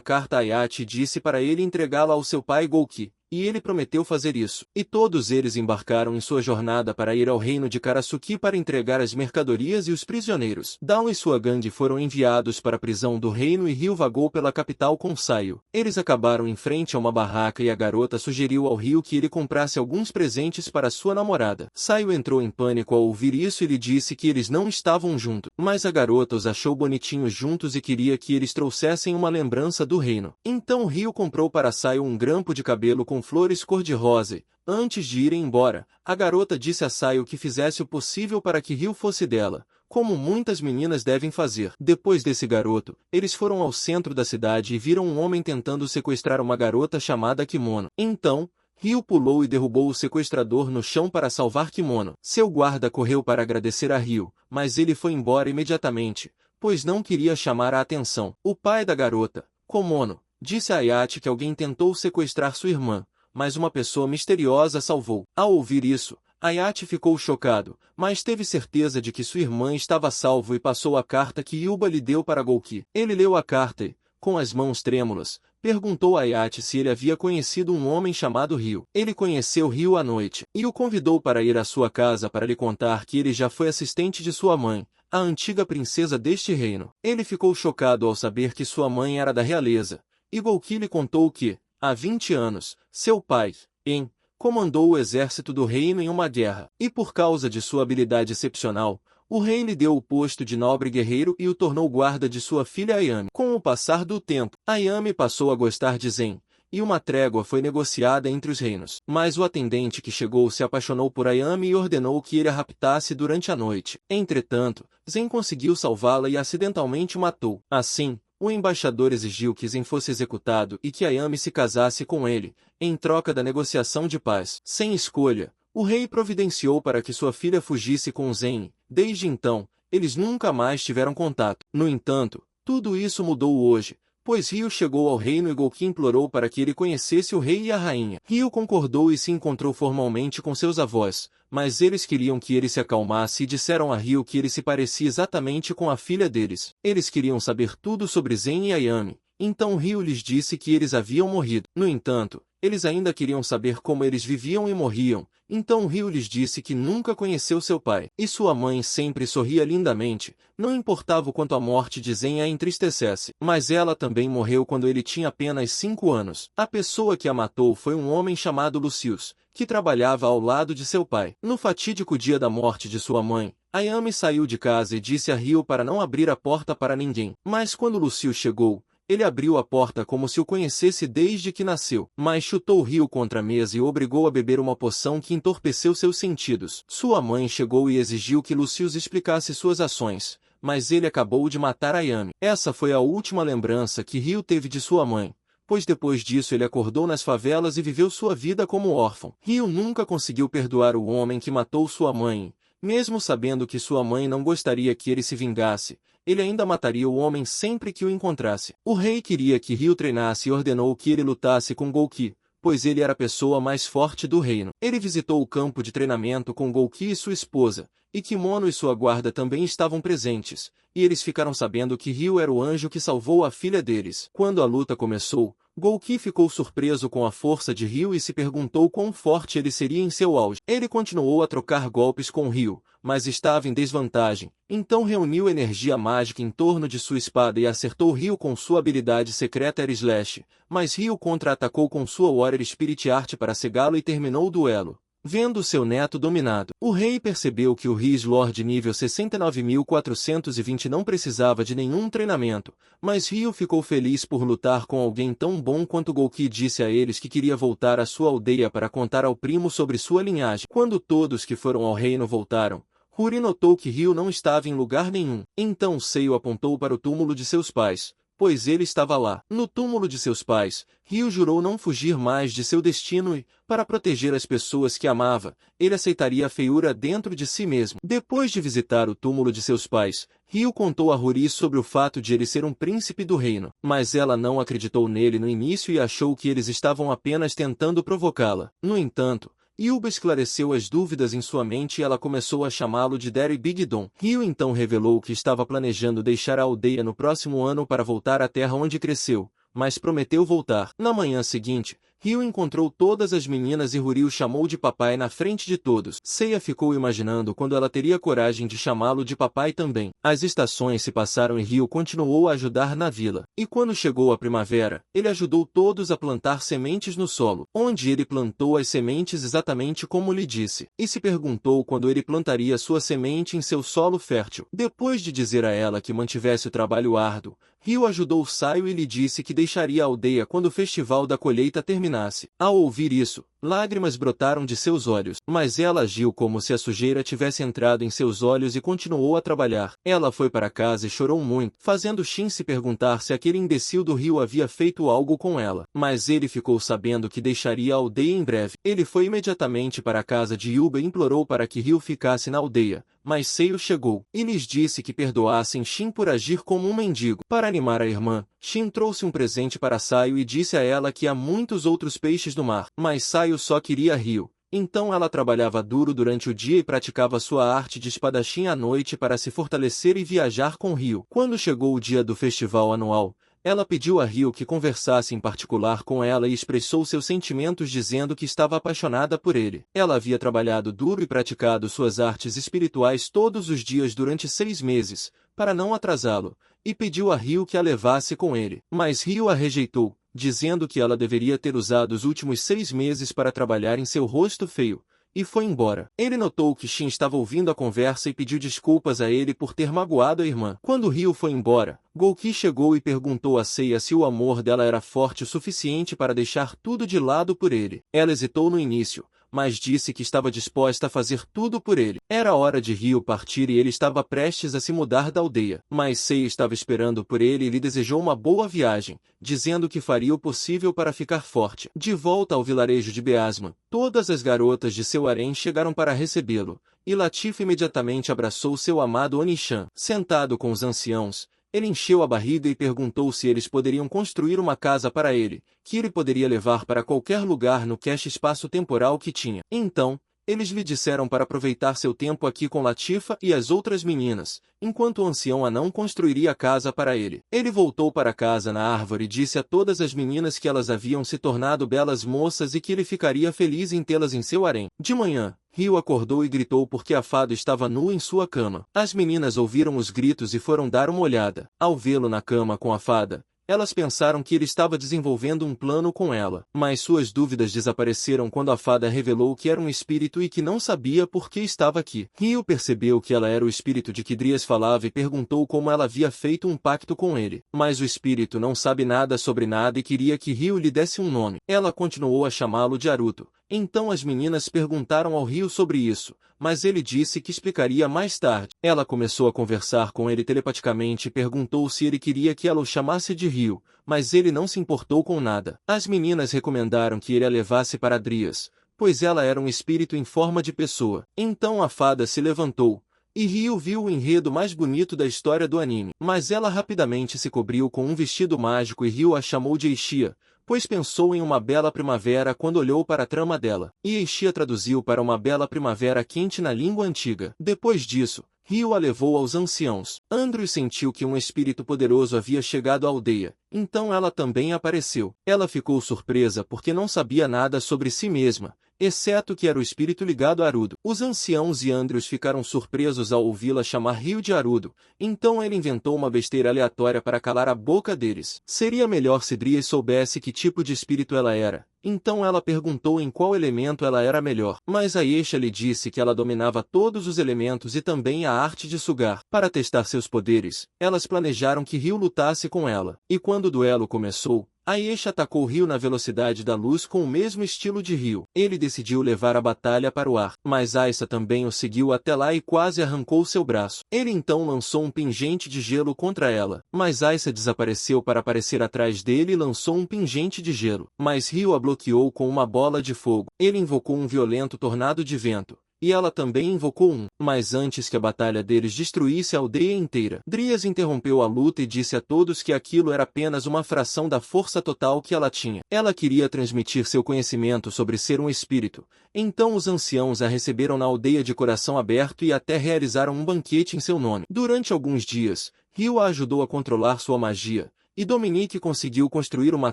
carta a Ayate e disse para ele entregá-la ao seu pai Gouki, e ele prometeu fazer isso. E todos eles embarcaram em sua jornada para ir ao reino de Karasuki para entregar as mercadorias e os prisioneiros. Dawn e sua gangue foram enviados para a prisão do reino e Ryu vagou pela capital com Saio. Eles acabaram em frente a uma barraca e a garota sugeriu ao Ryu que ele comprasse alguns presentes para sua namorada. Saio entrou em pânico ao ouvir isso e lhe disse que eles não estavam juntos, mas a garota os achou bonitinhos juntos e queria que eles trouxessem uma lembrança do reino. Então Ryu comprou para Saio um grampo de cabelo com flores cor-de-rosa. Antes de irem embora, a garota disse a Saio que fizesse o possível para que Ryu fosse dela, como muitas meninas devem fazer. Depois desse garoto, eles foram ao centro da cidade e viram um homem tentando sequestrar uma garota chamada Kimono. Então, Ryu pulou e derrubou o sequestrador no chão para salvar Kimono. Seu guarda correu para agradecer a Ryu, mas ele foi embora imediatamente, pois não queria chamar a atenção. O pai da garota, Komono, disse a Ayate que alguém tentou sequestrar sua irmã, mas uma pessoa misteriosa a salvou. Ao ouvir isso, Ayate ficou chocado, mas teve certeza de que sua irmã estava a salvo e passou a carta que Yuba lhe deu para Gouki. Ele leu a carta e, com as mãos trêmulas, perguntou a Ayate se ele havia conhecido um homem chamado Ryu. Ele conheceu Ryu à noite, e o convidou para ir à sua casa para lhe contar que ele já foi assistente de sua mãe, a antiga princesa deste reino. Ele ficou chocado ao saber que sua mãe era da realeza, e Gouki lhe contou que, há 20 anos, seu pai, En, comandou o exército do reino em uma guerra, e por causa de sua habilidade excepcional, o rei lhe deu o posto de nobre guerreiro e o tornou guarda de sua filha Ayame. Com o passar do tempo, Ayame passou a gostar de Zen, e uma trégua foi negociada entre os reinos. Mas o atendente que chegou se apaixonou por Ayame e ordenou que ele a raptasse durante a noite. Entretanto, Zen conseguiu salvá-la e acidentalmente matou. Assim, o embaixador exigiu que Zen fosse executado e que Ayame se casasse com ele, em troca da negociação de paz. Sem escolha, o rei providenciou para que sua filha fugisse com Zen. Desde então, eles nunca mais tiveram contato. No entanto, tudo isso mudou hoje, pois Ryu chegou ao reino e Gouki implorou para que ele conhecesse o rei e a rainha. Ryu concordou e se encontrou formalmente com seus avós, mas eles queriam que ele se acalmasse e disseram a Ryu que ele se parecia exatamente com a filha deles. Eles queriam saber tudo sobre Zen e Ayame, então Ryu lhes disse que eles haviam morrido. No entanto, eles ainda queriam saber como eles viviam e morriam, então Ryu lhes disse que nunca conheceu seu pai. E sua mãe sempre sorria lindamente, não importava o quanto a morte de Zen a entristecesse. Mas ela também morreu quando ele tinha apenas 5 anos. A pessoa que a matou foi um homem chamado Lucius, que trabalhava ao lado de seu pai. No fatídico dia da morte de sua mãe, Ayame saiu de casa e disse a Ryu para não abrir a porta para ninguém. Mas quando Lucius chegou, ele abriu a porta como se o conhecesse desde que nasceu, mas chutou Ryu contra a mesa e o obrigou a beber uma poção que entorpeceu seus sentidos. Sua mãe chegou e exigiu que Lucius explicasse suas ações, mas ele acabou de matar Ayame. Essa foi a última lembrança que Ryu teve de sua mãe, pois depois disso ele acordou nas favelas e viveu sua vida como órfão. Ryu nunca conseguiu perdoar o homem que matou sua mãe, mesmo sabendo que sua mãe não gostaria que ele se vingasse. Ele ainda mataria o homem sempre que o encontrasse. O rei queria que Ryu treinasse e ordenou que ele lutasse com Gouki, pois ele era a pessoa mais forte do reino. Ele visitou o campo de treinamento com Gouki e sua esposa, e Kimono e sua guarda também estavam presentes, e eles ficaram sabendo que Ryu era o anjo que salvou a filha deles. Quando a luta começou, Gouki ficou surpreso com a força de Ryu e se perguntou quão forte ele seria em seu auge. Ele continuou a trocar golpes com Ryu, mas estava em desvantagem. Então reuniu energia mágica em torno de sua espada e acertou Ryu com sua habilidade secreta Air Slash, mas Ryu contra-atacou com sua Warrior Spirit Art para cegá-lo e terminou o duelo. Vendo seu neto dominado, o rei percebeu que o Riz Lord nível 69.420 não precisava de nenhum treinamento, mas Ryu ficou feliz por lutar com alguém tão bom quanto Gouki disse a eles que queria voltar à sua aldeia para contar ao primo sobre sua linhagem. Quando todos que foram ao reino voltaram, Huri notou que Ryu não estava em lugar nenhum. Então Seiyu apontou para o túmulo de seus pais, pois ele estava lá. No túmulo de seus pais, Ryu jurou não fugir mais de seu destino e, para proteger as pessoas que amava, ele aceitaria a feiura dentro de si mesmo. Depois de visitar o túmulo de seus pais, Ryu contou a Huri sobre o fato de ele ser um príncipe do reino, mas ela não acreditou nele no início e achou que eles estavam apenas tentando provocá-la. No entanto, Yuba esclareceu as dúvidas em sua mente e ela começou a chamá-lo de Daddy Big Dom. Ryu então revelou que estava planejando deixar a aldeia no próximo ano para voltar à terra onde cresceu, mas prometeu voltar. Na manhã seguinte, Ryu encontrou todas as meninas e Huri o chamou de papai na frente de todos. Seiya ficou imaginando quando ela teria coragem de chamá-lo de papai também. As estações se passaram e Ryu continuou a ajudar na vila. E quando chegou a primavera, ele ajudou todos a plantar sementes no solo, onde ele plantou as sementes exatamente como lhe disse, e se perguntou quando ele plantaria sua semente em seu solo fértil. Depois de dizer a ela que mantivesse o trabalho árduo, Ryu ajudou Saiyo e lhe disse que deixaria a aldeia quando o festival da colheita terminasse. Ao ouvir isso, lágrimas brotaram de seus olhos, mas ela agiu como se a sujeira tivesse entrado em seus olhos e continuou a trabalhar. Ela foi para casa e chorou muito, fazendo Shin se perguntar se aquele imbecil do Ryu havia feito algo com ela. Mas ele ficou sabendo que deixaria a aldeia em breve. Ele foi imediatamente para a casa de Yuba e implorou para que Ryu ficasse na aldeia. Mas Seiyu chegou e lhes disse que perdoassem Shin por agir como um mendigo. Para animar a irmã, Shin trouxe um presente para Saiyo e disse a ela que há muitos outros peixes no mar, mas Saiyo só queria Ryu. Então ela trabalhava duro durante o dia e praticava sua arte de espadachim à noite para se fortalecer e viajar com Ryu. Quando chegou o dia do festival anual, ela pediu a Ryu que conversasse em particular com ela e expressou seus sentimentos dizendo que estava apaixonada por ele. Ela havia trabalhado duro e praticado suas artes espirituais todos os dias durante 6 meses, para não atrasá-lo, e pediu a Ryu que a levasse com ele. Mas Ryu a rejeitou, dizendo que ela deveria ter usado os últimos 6 meses para trabalhar em seu rosto feio, e foi embora. Ele notou que Shin estava ouvindo a conversa e pediu desculpas a ele por ter magoado a irmã. Quando Ryu foi embora, Gouki chegou e perguntou a Seiya se o amor dela era forte o suficiente para deixar tudo de lado por ele. Ela hesitou no início, mas disse que estava disposta a fazer tudo por ele. Era hora de Ryu partir e ele estava prestes a se mudar da aldeia. Mas Seiya estava esperando por ele e lhe desejou uma boa viagem, dizendo que faria o possível para ficar forte. De volta ao vilarejo de Beasman, todas as garotas de seu harém chegaram para recebê-lo, e Latif imediatamente abraçou seu amado Onichan. Sentado com os anciãos, ele encheu a barriga e perguntou se eles poderiam construir uma casa para ele, que ele poderia levar para qualquer lugar no cache espaço-temporal que tinha. Então, eles lhe disseram para aproveitar seu tempo aqui com Latifa e as outras meninas, enquanto o ancião anão construiria a casa para ele. Ele voltou para casa na árvore e disse a todas as meninas que elas haviam se tornado belas moças e que ele ficaria feliz em tê-las em seu harém. De manhã, Ryu acordou e gritou porque a fada estava nua em sua cama. As meninas ouviram os gritos e foram dar uma olhada. Ao vê-lo na cama com a fada, elas pensaram que ele estava desenvolvendo um plano com ela. Mas suas dúvidas desapareceram quando a fada revelou que era um espírito e que não sabia por que estava aqui. Ryu percebeu que ela era o espírito de que Drias falava e perguntou como ela havia feito um pacto com ele. Mas o espírito não sabe nada sobre nada e queria que Ryu lhe desse um nome. Ela continuou a chamá-lo de Aruto. Então as meninas perguntaram ao Ryu sobre isso, mas ele disse que explicaria mais tarde. Ela começou a conversar com ele telepaticamente e perguntou se ele queria que ela o chamasse de Ryu, mas ele não se importou com nada. As meninas recomendaram que ele a levasse para Drias, pois ela era um espírito em forma de pessoa. Então a fada se levantou, e Ryu viu o enredo mais bonito da história do anime. Mas ela rapidamente se cobriu com um vestido mágico e Ryu a chamou de Eishia, pois pensou em uma bela primavera quando olhou para a trama dela. E Eishia traduziu para uma bela primavera quente na língua antiga. Depois disso, Rio a levou aos anciãos. Andrew sentiu que um espírito poderoso havia chegado à aldeia, então ela também apareceu. Ela ficou surpresa porque não sabia nada sobre si mesma, exceto que era o espírito ligado a Arudo. Os anciãos e Andrews ficaram surpresos ao ouvi-la chamar Rio de Arudo, então ele inventou uma besteira aleatória para calar a boca deles. Seria melhor se Dries soubesse que tipo de espírito ela era. Então ela perguntou em qual elemento ela era melhor. Mas Aisha lhe disse que ela dominava todos os elementos e também a arte de sugar. Para testar seus poderes, elas planejaram que Rio lutasse com ela. E quando o duelo começou, Aisha atacou Rio na velocidade da luz com o mesmo estilo de Rio. Ele decidiu levar a batalha para o ar, mas Aisha também o seguiu até lá e quase arrancou seu braço. Ele então lançou um pingente de gelo contra ela, mas Aisha desapareceu para aparecer atrás dele e lançou um pingente de gelo. Mas Rio a bloqueou com uma bola de fogo. Ele invocou um violento tornado de vento. E ela também invocou um. Mas antes que a batalha deles destruísse a aldeia inteira, Dries interrompeu a luta e disse a todos que aquilo era apenas uma fração da força total que ela tinha. Ela queria transmitir seu conhecimento sobre ser um espírito. Então os anciãos a receberam na aldeia de coração aberto e até realizaram um banquete em seu nome. Durante alguns dias, Rio a ajudou a controlar sua magia. E Dominique conseguiu construir uma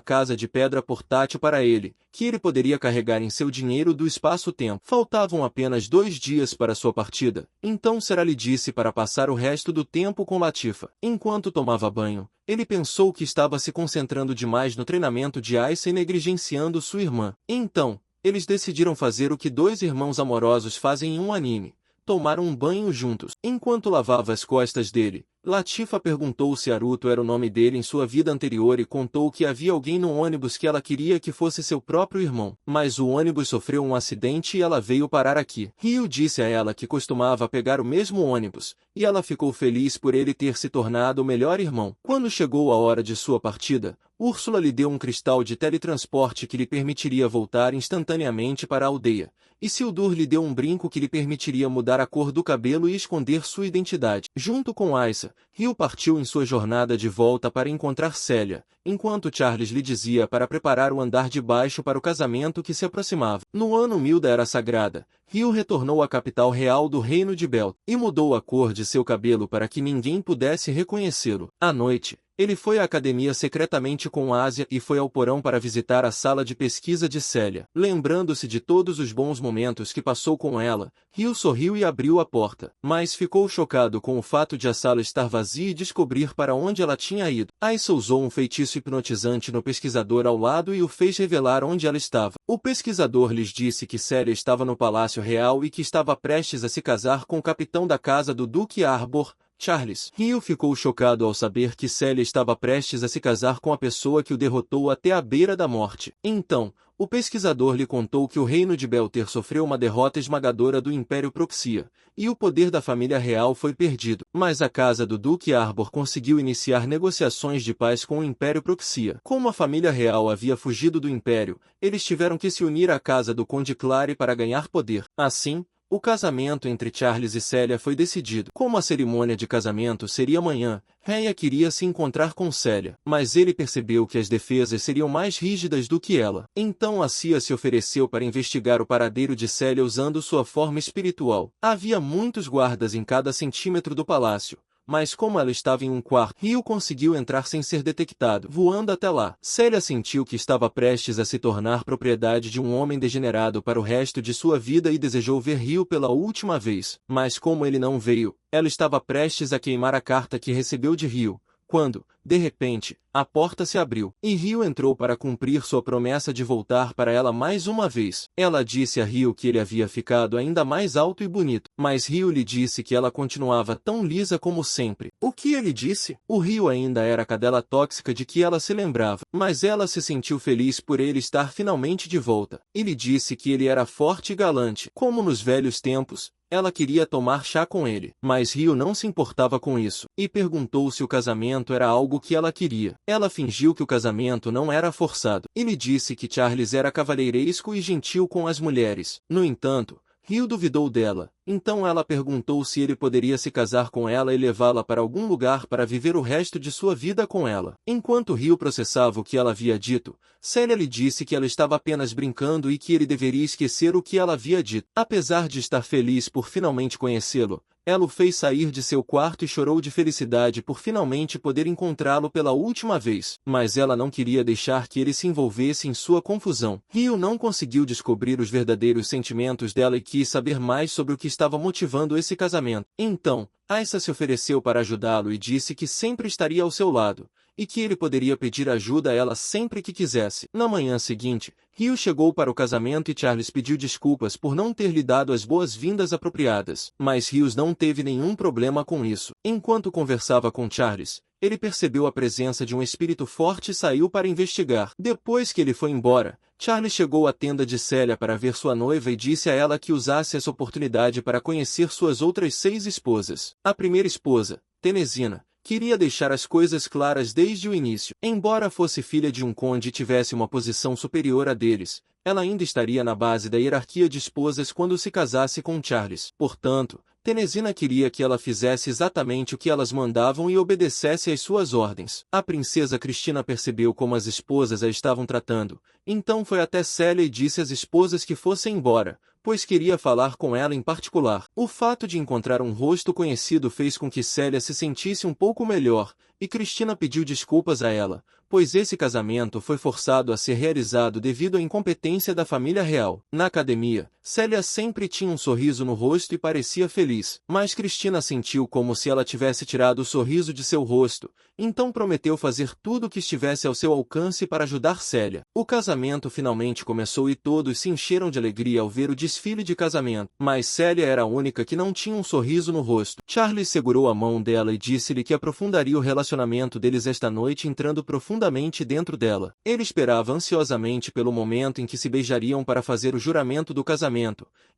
casa de pedra portátil para ele, que ele poderia carregar em seu dinheiro do espaço-tempo. Faltavam apenas 2 dias para sua partida, então Sarah lhe disse para passar o resto do tempo com Latifa. Enquanto tomava banho, ele pensou que estava se concentrando demais no treinamento de Aisha e negligenciando sua irmã. Então, eles decidiram fazer o que 2 irmãos amorosos fazem em um anime. Tomaram um banho juntos. Enquanto lavava as costas dele, Latifa perguntou se Aruto era o nome dele em sua vida anterior e contou que havia alguém no ônibus que ela queria que fosse seu próprio irmão. Mas o ônibus sofreu um acidente e ela veio parar aqui. Rio disse a ela que costumava pegar o mesmo ônibus, e ela ficou feliz por ele ter se tornado o melhor irmão. Quando chegou a hora de sua partida, Úrsula lhe deu um cristal de teletransporte que lhe permitiria voltar instantaneamente para a aldeia. E Sildur lhe deu um brinco que lhe permitiria mudar a cor do cabelo e esconder sua identidade. Junto com Aisha, Rio partiu em sua jornada de volta para encontrar Célia, enquanto Charles lhe dizia para preparar o andar de baixo para o casamento que se aproximava. No ano 1000 da Era Sagrada, Rio retornou à capital real do reino de Belt e mudou a cor de seu cabelo para que ninguém pudesse reconhecê-lo. À noite, ele foi à academia secretamente com Ásia e foi ao porão para visitar a sala de pesquisa de Célia. Lembrando-se de todos os bons momentos que passou com ela, Rio sorriu e abriu a porta, mas ficou chocado com o fato de a sala estar vazia e descobrir para onde ela tinha ido. Aisha usou um feitiço hipnotizante no pesquisador ao lado e o fez revelar onde ela estava. O pesquisador lhes disse que Célia estava no Palácio Real e que estava prestes a se casar com o capitão da casa do Duque Arbor, Charles. Rio ficou chocado ao saber que Célia estava prestes a se casar com a pessoa que o derrotou até a beira da morte. Então, o pesquisador lhe contou que o reino de Belter sofreu uma derrota esmagadora do Império Proxia, e o poder da família real foi perdido. Mas a casa do Duque Arbor conseguiu iniciar negociações de paz com o Império Proxia. Como a família real havia fugido do Império, eles tiveram que se unir à casa do Conde Clary para ganhar poder. Assim, o casamento entre Charles e Célia foi decidido. Como a cerimônia de casamento seria amanhã, Rhea queria se encontrar com Célia, mas ele percebeu que as defesas seriam mais rígidas do que ela. Então a Cia se ofereceu para investigar o paradeiro de Célia usando sua forma espiritual. Havia muitos guardas em cada centímetro do palácio. Mas como ela estava em um quarto, Rio conseguiu entrar sem ser detectado, voando até lá. Célia sentiu que estava prestes a se tornar propriedade de um homem degenerado para o resto de sua vida e desejou ver Rio pela última vez. Mas como ele não veio, ela estava prestes a queimar a carta que recebeu de Rio, quando, de repente, a porta se abriu, e Rio entrou para cumprir sua promessa de voltar para ela mais uma vez. Ela disse a Rio que ele havia ficado ainda mais alto e bonito, mas Rio lhe disse que ela continuava tão lisa como sempre. O que ele disse? O Rio ainda era a cadela tóxica de que ela se lembrava, mas ela se sentiu feliz por ele estar finalmente de volta. Ele disse que ele era forte e galante, como nos velhos tempos. Ela queria tomar chá com ele, mas Rio não se importava com isso, e perguntou se o casamento era algo que ela queria. Ela fingiu que o casamento não era forçado. Ele disse que Charles era cavalheiresco e gentil com as mulheres. No entanto, Rio duvidou dela, então ela perguntou se ele poderia se casar com ela e levá-la para algum lugar para viver o resto de sua vida com ela. Enquanto Rio processava o que ela havia dito, Célia lhe disse que ela estava apenas brincando e que ele deveria esquecer o que ela havia dito. Apesar de estar feliz por finalmente conhecê-lo, Ela o fez sair de seu quarto e chorou de felicidade por finalmente poder encontrá-lo pela última vez. Mas ela não queria deixar que ele se envolvesse em sua confusão. Ryu não conseguiu descobrir os verdadeiros sentimentos dela e quis saber mais sobre o que estava motivando esse casamento. Então, Aisa se ofereceu para ajudá-lo e disse que sempre estaria ao seu lado, e que ele poderia pedir ajuda a ela sempre que quisesse. Na manhã seguinte, Ryu chegou para o casamento e Charles pediu desculpas por não ter lhe dado as boas-vindas apropriadas. Mas Ryu não teve nenhum problema com isso. Enquanto conversava com Charles, ele percebeu a presença de um espírito forte e saiu para investigar. Depois que ele foi embora, Charles chegou à tenda de Célia para ver sua noiva e disse a ela que usasse essa oportunidade para conhecer suas outras 6 esposas. A primeira esposa, Tenesina, queria deixar as coisas claras desde o início. Embora fosse filha de um conde e tivesse uma posição superior à deles, ela ainda estaria na base da hierarquia de esposas quando se casasse com Charles. Portanto, Tenesina queria que ela fizesse exatamente o que elas mandavam e obedecesse às suas ordens. A princesa Cristina percebeu como as esposas a estavam tratando, então foi até Célia e disse às esposas que fossem embora, pois queria falar com ela em particular. O fato de encontrar um rosto conhecido fez com que Célia se sentisse um pouco melhor, e Cristina pediu desculpas a ela, pois esse casamento foi forçado a ser realizado devido à incompetência da família real. Na academia, Célia sempre tinha um sorriso no rosto e parecia feliz, mas Cristina sentiu como se ela tivesse tirado o sorriso de seu rosto, então prometeu fazer tudo o que estivesse ao seu alcance para ajudar Célia. O casamento finalmente começou e todos se encheram de alegria ao ver o desfile de casamento, mas Célia era a única que não tinha um sorriso no rosto. Charles segurou a mão dela e disse-lhe que aprofundaria o relacionamento deles esta noite entrando profundamente dentro dela. Ele esperava ansiosamente pelo momento em que se beijariam para fazer o juramento do casamento,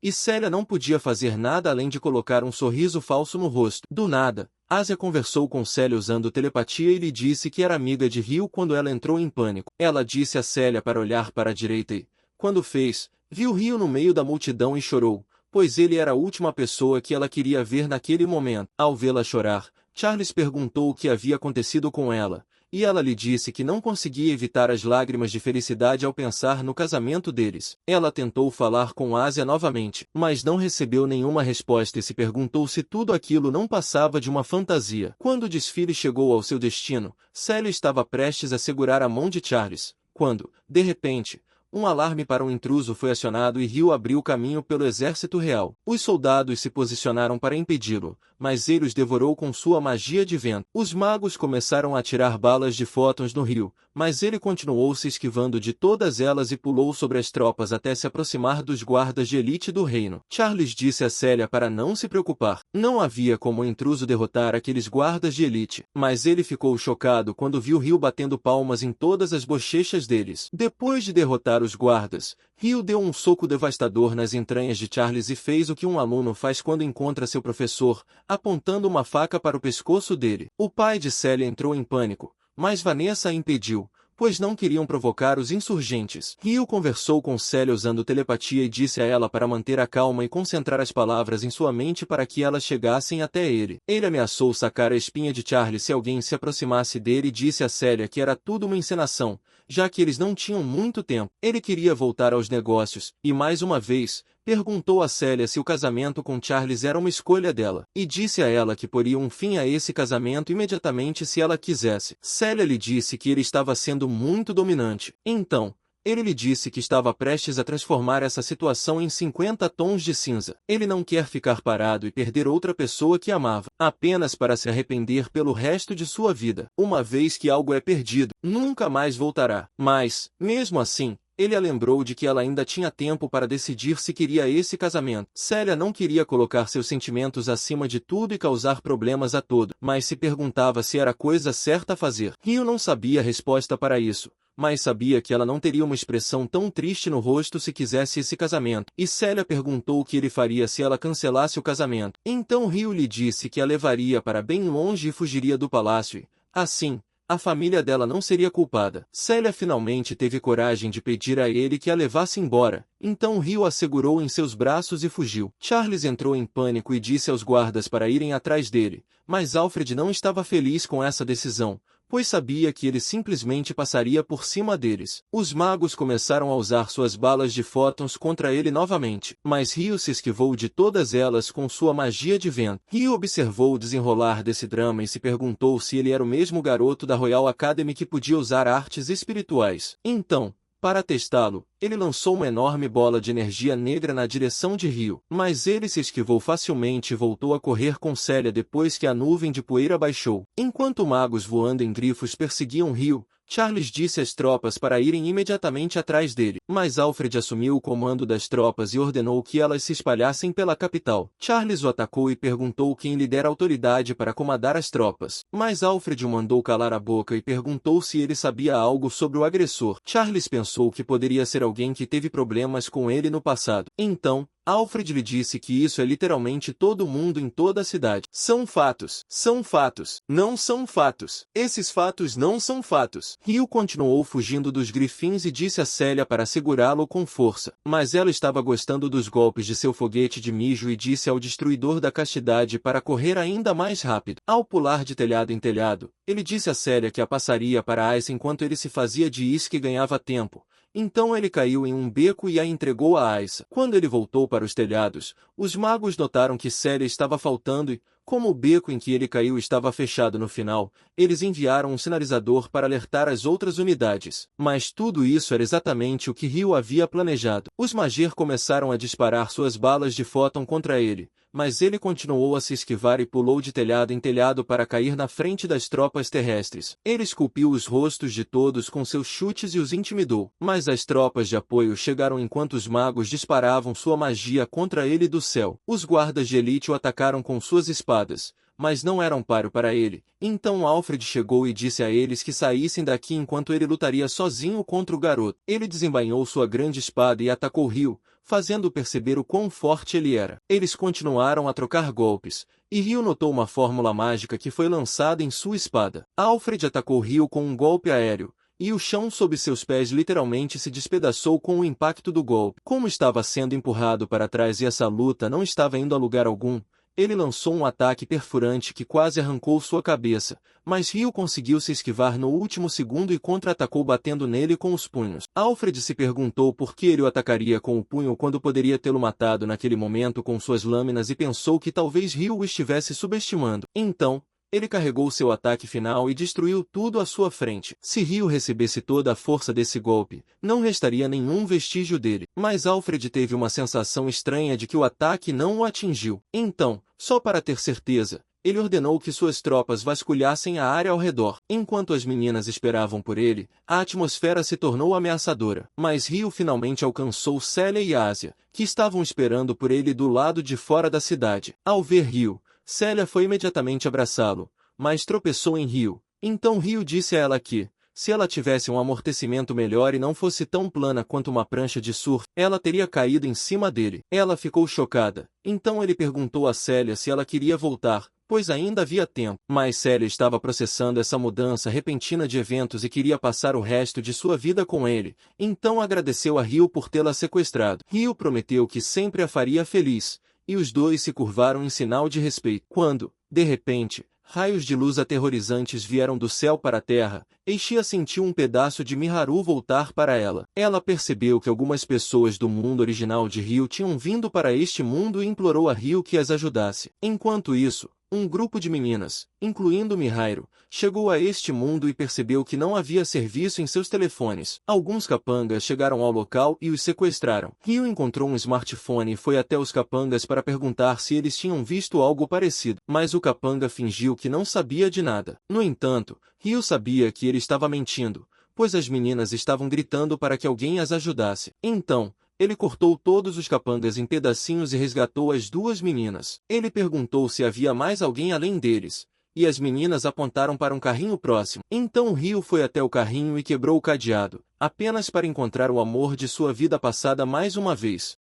e Célia não podia fazer nada além de colocar um sorriso falso no rosto. Do nada, Asia conversou com Célia usando telepatia e lhe disse que era amiga de Ryu quando ela entrou em pânico. Ela disse a Célia para olhar para a direita e, quando fez, viu Ryu no meio da multidão e chorou, pois ele era a última pessoa que ela queria ver naquele momento. Ao vê-la chorar, Charles perguntou o que havia acontecido com ela, e ela lhe disse que não conseguia evitar as lágrimas de felicidade ao pensar no casamento deles. Ela tentou falar com Asia novamente, mas não recebeu nenhuma resposta e se perguntou se tudo aquilo não passava de uma fantasia. Quando o desfile chegou ao seu destino, Célia estava prestes a segurar a mão de Charles, quando, de repente, um alarme para um intruso foi acionado e Ryu abriu caminho pelo exército real. Os soldados se posicionaram para impedi-lo, mas ele os devorou com sua magia de vento. Os magos começaram a atirar balas de fótons no Ryu, mas ele continuou se esquivando de todas elas e pulou sobre as tropas até se aproximar dos guardas de elite do reino. Charles disse a Célia para não se preocupar. Não havia como o intruso derrotar aqueles guardas de elite, mas ele ficou chocado quando viu Ryu batendo palmas em todas as bochechas deles. Depois de derrotar os guardas, Ryu deu um soco devastador nas entranhas de Charles e fez o que um aluno faz quando encontra seu professor, apontando uma faca para o pescoço dele. O pai de Célia entrou em pânico, mas Vanessa a impediu, pois não queriam provocar os insurgentes. Ryu conversou com Célia usando telepatia e disse a ela para manter a calma e concentrar as palavras em sua mente para que elas chegassem até ele. Ele ameaçou sacar a espinha de Charles se alguém se aproximasse dele e disse a Célia que era tudo uma encenação, já que eles não tinham muito tempo. Ele queria voltar aos negócios, e mais uma vez, perguntou a Célia se o casamento com Charles era uma escolha dela, e disse a ela que poria um fim a esse casamento imediatamente se ela quisesse. Célia lhe disse que ele estava sendo muito dominante. Então, ele lhe disse que estava prestes a transformar essa situação em 50 tons de cinza. Ele não quer ficar parado e perder outra pessoa que amava, apenas para se arrepender pelo resto de sua vida. Uma vez que algo é perdido, nunca mais voltará. Mas, mesmo assim, ele a lembrou de que ela ainda tinha tempo para decidir se queria esse casamento. Célia não queria colocar seus sentimentos acima de tudo e causar problemas a todos, mas se perguntava se era a coisa certa a fazer. Ryu não sabia a resposta para isso, mas sabia que ela não teria uma expressão tão triste no rosto se quisesse esse casamento. E Célia perguntou o que ele faria se ela cancelasse o casamento. Então Ryu lhe disse que a levaria para bem longe e fugiria do palácio e, assim, a família dela não seria culpada. Célia finalmente teve coragem de pedir a ele que a levasse embora, então Ryu a segurou em seus braços e fugiu. Charles entrou em pânico e disse aos guardas para irem atrás dele, mas Alfred não estava feliz com essa decisão, pois sabia que ele simplesmente passaria por cima deles. Os magos começaram a usar suas balas de fótons contra ele novamente, mas Ryu se esquivou de todas elas com sua magia de vento. Ryu observou o desenrolar desse drama e se perguntou se ele era o mesmo garoto da Royal Academy que podia usar artes espirituais. Então, para testá-lo, ele lançou uma enorme bola de energia negra na direção de Ryu, mas ele se esquivou facilmente e voltou a correr com Célia depois que a nuvem de poeira baixou. Enquanto magos voando em grifos perseguiam Ryu, Charles disse às tropas para irem imediatamente atrás dele, mas Alfred assumiu o comando das tropas e ordenou que elas se espalhassem pela capital. Charles o atacou e perguntou quem lhe dera autoridade para comandar as tropas, mas Alfred o mandou calar a boca e perguntou se ele sabia algo sobre o agressor. Charles pensou que poderia ser alguém que teve problemas com ele no passado. Então, Alfred lhe disse que isso é literalmente todo mundo em toda a cidade. São fatos. São fatos. Não são fatos. Esses fatos não são fatos. Ryu continuou fugindo dos grifins e disse a Célia para segurá-lo com força. Mas ela estava gostando dos golpes de seu foguete de mijo e disse ao destruidor da castidade para correr ainda mais rápido. Ao pular de telhado em telhado, ele disse a Célia que a passaria para Ice enquanto ele se fazia de isca e ganhava tempo. Então ele caiu em um beco e a entregou a Aissa. Quando ele voltou para os telhados, os magos notaram que Célia estava faltando e, como o beco em que ele caiu estava fechado no final, eles enviaram um sinalizador para alertar as outras unidades. Mas tudo isso era exatamente o que Ryu havia planejado. Os Magier começaram a disparar suas balas de fóton contra ele, mas ele continuou a se esquivar e pulou de telhado em telhado para cair na frente das tropas terrestres. Ele esculpiu os rostos de todos com seus chutes e os intimidou. Mas as tropas de apoio chegaram enquanto os magos disparavam sua magia contra ele do céu. Os guardas de elite o atacaram com suas espadas, mas não eram páreo para ele. Então Alfred chegou e disse a eles que saíssem daqui enquanto ele lutaria sozinho contra o garoto. Ele desembainhou sua grande espada e atacou Ryu, fazendo perceber o quão forte ele era. Eles continuaram a trocar golpes, e Ryu notou uma fórmula mágica que foi lançada em sua espada. Alfred atacou Ryu com um golpe aéreo, e o chão sob seus pés literalmente se despedaçou com o impacto do golpe. Como estava sendo empurrado para trás e essa luta não estava indo a lugar algum, ele lançou um ataque perfurante que quase arrancou sua cabeça, mas Ryu conseguiu se esquivar no último segundo e contra-atacou batendo nele com os punhos. Alfred se perguntou por que ele o atacaria com o punho quando poderia tê-lo matado naquele momento com suas lâminas e pensou que talvez Ryu o estivesse subestimando. Então, ele carregou seu ataque final e destruiu tudo à sua frente. Se Ryu recebesse toda a força desse golpe, não restaria nenhum vestígio dele. Mas Alfred teve uma sensação estranha de que o ataque não o atingiu. Então, só para ter certeza, ele ordenou que suas tropas vasculhassem a área ao redor. Enquanto as meninas esperavam por ele, a atmosfera se tornou ameaçadora. Mas Ryu finalmente alcançou Célia e Ásia, que estavam esperando por ele do lado de fora da cidade. Ao ver Ryu, Célia foi imediatamente abraçá-lo, mas tropeçou em Ryu. Então Ryu disse a ela que, se ela tivesse um amortecimento melhor e não fosse tão plana quanto uma prancha de surf, ela teria caído em cima dele. Ela ficou chocada. Então ele perguntou a Célia se ela queria voltar, pois ainda havia tempo. Mas Célia estava processando essa mudança repentina de eventos e queria passar o resto de sua vida com ele. Então agradeceu a Ryu por tê-la sequestrado. Ryu prometeu que sempre a faria feliz, e os dois se curvaram em sinal de respeito. Quando, de repente, raios de luz aterrorizantes vieram do céu para a terra, Eishia sentiu um pedaço de Miharu voltar para ela. Ela percebeu que algumas pessoas do mundo original de Ryu tinham vindo para este mundo e implorou a Ryu que as ajudasse. Enquanto isso, um grupo de meninas, incluindo Miharu, chegou a este mundo e percebeu que não havia serviço em seus telefones. Alguns capangas chegaram ao local e os sequestraram. Ryu encontrou um smartphone e foi até os capangas para perguntar se eles tinham visto algo parecido, mas o capanga fingiu que não sabia de nada. No entanto, Ryu sabia que ele estava mentindo, pois as meninas estavam gritando para que alguém as ajudasse. Então, ele cortou todos os capangas em pedacinhos e resgatou as duas meninas. Ele perguntou se havia mais alguém além deles, e as meninas apontaram para um carrinho próximo. Então Ryu foi até o carrinho e quebrou o cadeado, apenas para encontrar o amor de sua vida passada mais uma vez.